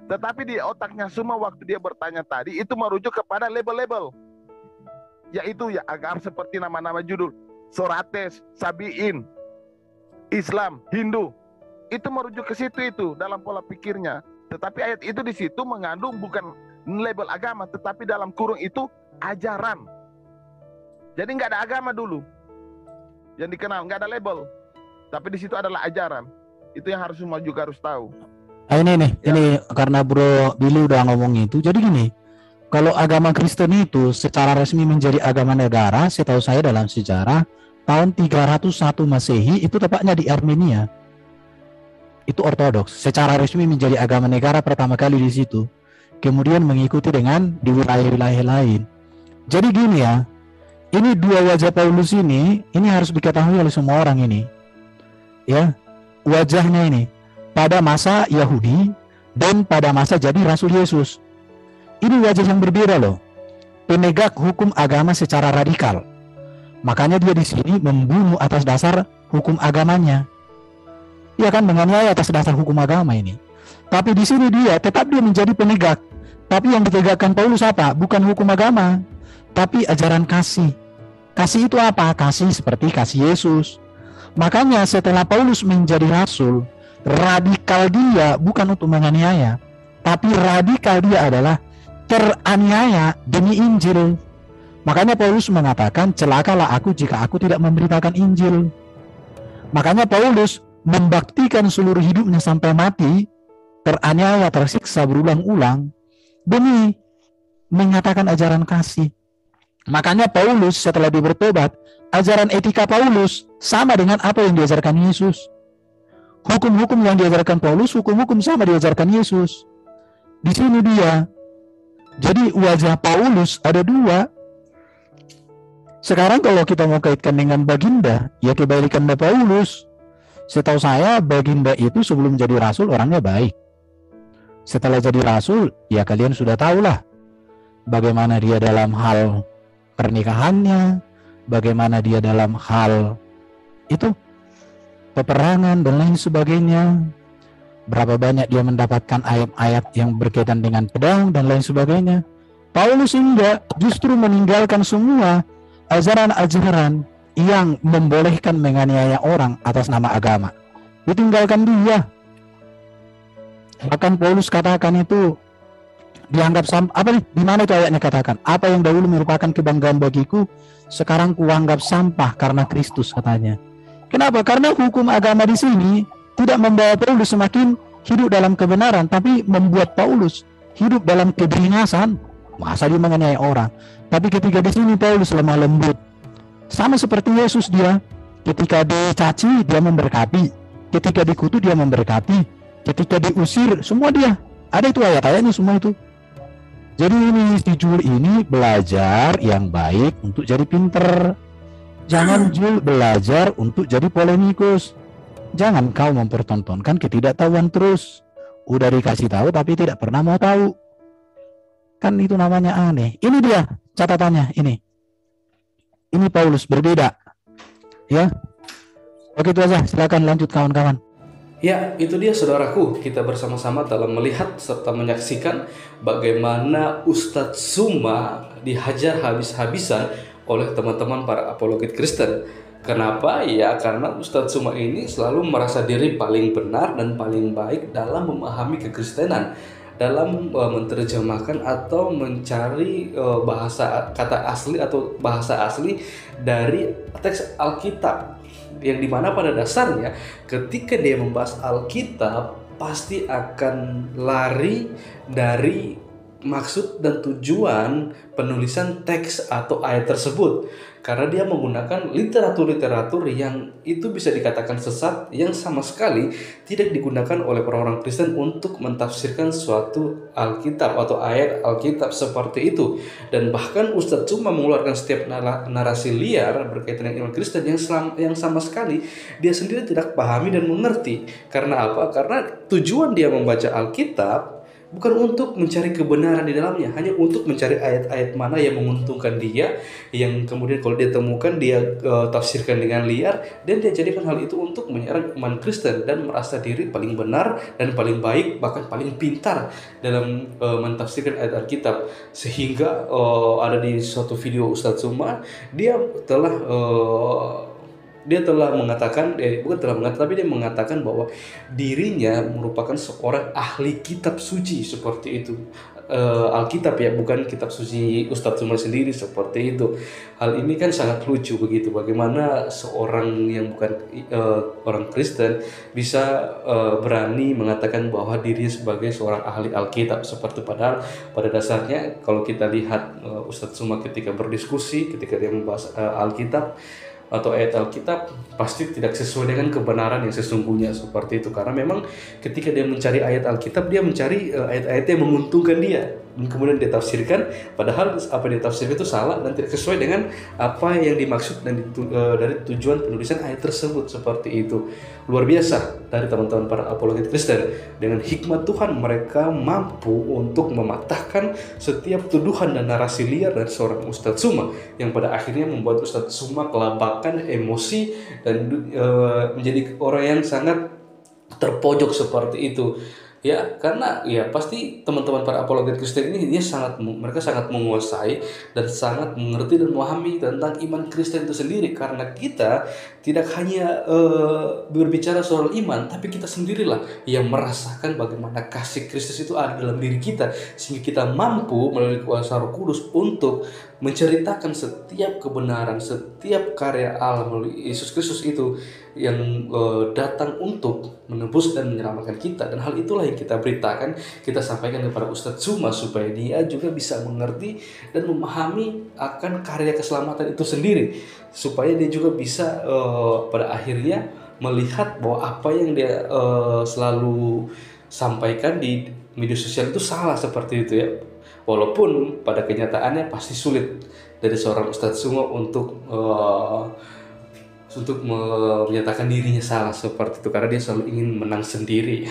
Tetapi di otaknya semua waktu dia bertanya tadi itu merujuk kepada label-label. Yaitu ya agama seperti nama-nama judul Sorates, Sabiin, Islam, Hindu. Itu merujuk ke situ itu dalam pola pikirnya. Tetapi ayat itu di situ mengandung bukan label agama, tetapi dalam kurung itu ajaran. Jadi nggak ada agama dulu yang dikenal, nggak ada label. Tapi di situ adalah ajaran. Itu yang harus semua juga harus tahu. Ini karena Bro Billy udah ngomong itu. Jadi gini, kalau agama Kristen itu secara resmi menjadi agama negara, setahu saya dalam sejarah tahun 301 Masehi itu tepatnya di Armenia. Itu ortodoks. Secara resmi menjadi agama negara pertama kali di situ. Kemudian mengikuti dengan di wilayah-wilayah lain. Jadi gini ya, ini dua wajah Paulus ini harus diketahui oleh semua orang ini. Ya. Wajahnya ini pada masa Yahudi dan pada masa jadi Rasul Yesus. Ini wajah yang berbeda loh. Penegak hukum agama secara radikal. Makanya dia di sini membunuh atas dasar hukum agamanya. Ia kan menganiaya atas dasar hukum agama ini. Tapi di sini dia tetap dia menjadi penegak. Tapi yang ditegakkan Paulus apa? Bukan hukum agama, tapi ajaran kasih. Kasih itu apa? Kasih seperti kasih Yesus. Makanya setelah Paulus menjadi rasul, radikal dia bukan untuk menganiaya, tapi radikal dia adalah teraniaya demi Injil. Makanya Paulus mengatakan, celakalah aku jika aku tidak memberitakan Injil. Makanya Paulus membaktikan seluruh hidupnya sampai mati, teraniaya, tersiksa berulang-ulang demi menyatakan ajaran kasih. Makanya Paulus setelah dia bertobat, ajaran etika Paulus sama dengan apa yang diajarkan Yesus. Hukum-hukum yang diajarkan Paulus, hukum-hukum sama diajarkan Yesus. Di sini dia. Jadi wajah Paulus ada dua. Sekarang kalau kita mau kaitkan dengan Baginda, ya kebalikannya Paulus. Setahu saya Baginda itu sebelum jadi rasul orangnya baik. Setelah jadi rasul, ya kalian sudah tahulah bagaimana dia dalam hal pernikahannya, bagaimana dia dalam hal itu peperangan dan lain sebagainya. Berapa banyak dia mendapatkan ayat-ayat yang berkaitan dengan pedang dan lain sebagainya. Paulus enggak, justru meninggalkan semua ajaran-ajaran yang membolehkan menganiaya orang atas nama agama. Ditinggalkan dia. Bahkan Paulus katakan itu dianggap apa nih? Di mana itu ayatnya katakan? Apa yang dahulu merupakan kebanggaan bagiku, sekarang kuanggap sampah karena Kristus, katanya. Kenapa? Karena hukum agama di sini tidak membawa Paulus semakin hidup dalam kebenaran, tapi membuat Paulus hidup dalam kebingasan. Masa dia menganiaya orang? Tapi ketika di sini Paulus lemah lembut, sama seperti Yesus dia. Ketika dicaci dia memberkati, ketika dikutuk dia memberkati, ketika diusir semua dia. Ada itu ayat-ayatnya semua itu. Jadi ini si Jul ini belajar yang baik untuk jadi pinter. Jangan Jul belajar untuk jadi polemikus. Jangan kau mempertontonkan ketidaktahuan terus. Udah dikasih tahu tapi tidak pernah mau tahu. Kan itu namanya aneh. Ini dia catatannya ini. Ini Paulus berbeda. Ya. Oke, itu aja. Silakan lanjut kawan-kawan. Ya, itu dia saudaraku. Kita bersama-sama dalam melihat serta menyaksikan bagaimana Ustadz Suma dihajar habis-habisan oleh teman-teman para apologet Kristen. Kenapa? Ya karena Ustadz Suma ini selalu merasa diri paling benar dan paling baik dalam memahami kekristenan, dalam menerjemahkan atau mencari bahasa kata asli atau bahasa asli dari teks Alkitab, yang dimana pada dasarnya ketika dia membahas Alkitab pasti akan lari dari maksud dan tujuan penulisan teks atau ayat tersebut, karena dia menggunakan literatur-literatur yang itu bisa dikatakan sesat, yang sama sekali tidak digunakan oleh orang-orang Kristen untuk mentafsirkan suatu Alkitab atau ayat Alkitab seperti itu. Dan bahkan Ustadz Suma mengeluarkan setiap narasi liar berkaitan dengan iman Kristen yang sama sekali dia sendiri tidak pahami dan mengerti. Karena apa? Karena tujuan dia membaca Alkitab bukan untuk mencari kebenaran di dalamnya, hanya untuk mencari ayat-ayat mana yang menguntungkan dia, yang kemudian kalau dia temukan dia tafsirkan dengan liar, dan dia jadikan hal itu untuk menyerang iman Kristen dan merasa diri paling benar dan paling baik, bahkan paling pintar dalam mentafsirkan ayat Alkitab. Sehingga ada di suatu video Ustadz Suma, dia telah mengatakan, tapi dia mengatakan bahwa dirinya merupakan seorang ahli kitab suci seperti itu. Alkitab ya, bukan kitab suci Ustadz Suma sendiri seperti itu. Hal ini kan sangat lucu begitu. Bagaimana seorang yang bukan orang Kristen bisa berani mengatakan bahwa dirinya sebagai seorang ahli Alkitab seperti, padahal pada dasarnya kalau kita lihat Ustadz Suma ketika berdiskusi, ketika dia membahas Alkitab atau ayat Alkitab, pasti tidak sesuai dengan kebenaran yang sesungguhnya seperti itu. Karena memang ketika dia mencari ayat Alkitab, dia mencari ayat-ayat yang menguntungkan dia, dan kemudian dia tafsirkan, padahal apa yang ditafsirkan itu salah dan tidak sesuai dengan apa yang dimaksud dan dari tujuan penulisan ayat tersebut seperti itu. Luar biasa dari teman-teman para apologet Kristen. Dengan hikmat Tuhan mereka mampu untuk mematahkan setiap tuduhan dan narasi liar dari seorang Ustadz Suma, yang pada akhirnya membuat Ustadz Suma kelabakan emosi dan menjadi orang yang sangat terpojok seperti itu. Ya, karena ya pasti teman-teman para apologet Kristen ini mereka sangat menguasai dan sangat mengerti dan memahami tentang iman Kristen itu sendiri, karena kita tidak hanya berbicara soal iman, tapi kita sendirilah yang merasakan bagaimana kasih Kristus itu ada dalam diri kita, sehingga kita mampu melalui kuasa Roh Kudus untuk menceritakan setiap kebenaran, setiap karya Allah melalui Yesus Kristus itu yang datang untuk menebus dan menyelamatkan kita. Dan hal itulah yang kita beritakan, kita sampaikan kepada Ustadz Suma supaya dia juga bisa mengerti dan memahami akan karya keselamatan itu sendiri, supaya dia juga bisa pada akhirnya melihat bahwa apa yang dia selalu sampaikan di media sosial itu salah seperti itu ya. Walaupun pada kenyataannya pasti sulit dari seorang Ustadz Suma untuk menyatakan dirinya salah seperti itu, karena dia selalu ingin menang sendiri.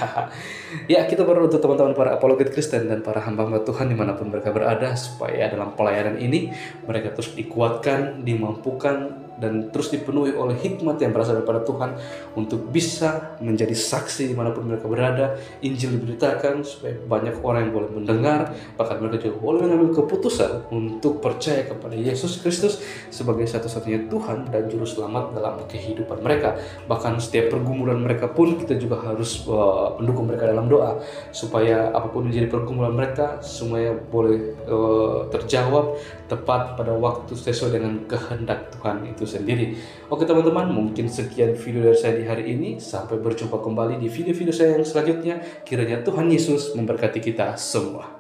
Ya, kita berdoa untuk teman-teman para apologet Kristen dan para hamba-hamba Tuhan dimanapun mereka berada, supaya dalam pelayanan ini mereka terus dikuatkan, dimampukan, dan terus dipenuhi oleh hikmat yang berasal daripada Tuhan untuk bisa menjadi saksi dimanapun mereka berada. Injil diberitakan supaya banyak orang yang boleh mendengar, bahkan mereka juga boleh mengambil keputusan untuk percaya kepada Yesus Kristus sebagai satu-satunya Tuhan dan Juru Selamat dalam kehidupan mereka. Bahkan setiap pergumulan mereka pun kita juga harus mendukung mereka dalam doa, supaya apapun menjadi pergumulan mereka semuanya boleh terjawab tepat pada waktu sesuai dengan kehendak Tuhan itu sendiri. Oke teman-teman, mungkin sekian video dari saya di hari ini. Sampai berjumpa kembali di video-video saya yang selanjutnya. Kiranya Tuhan Yesus memberkati kita semua.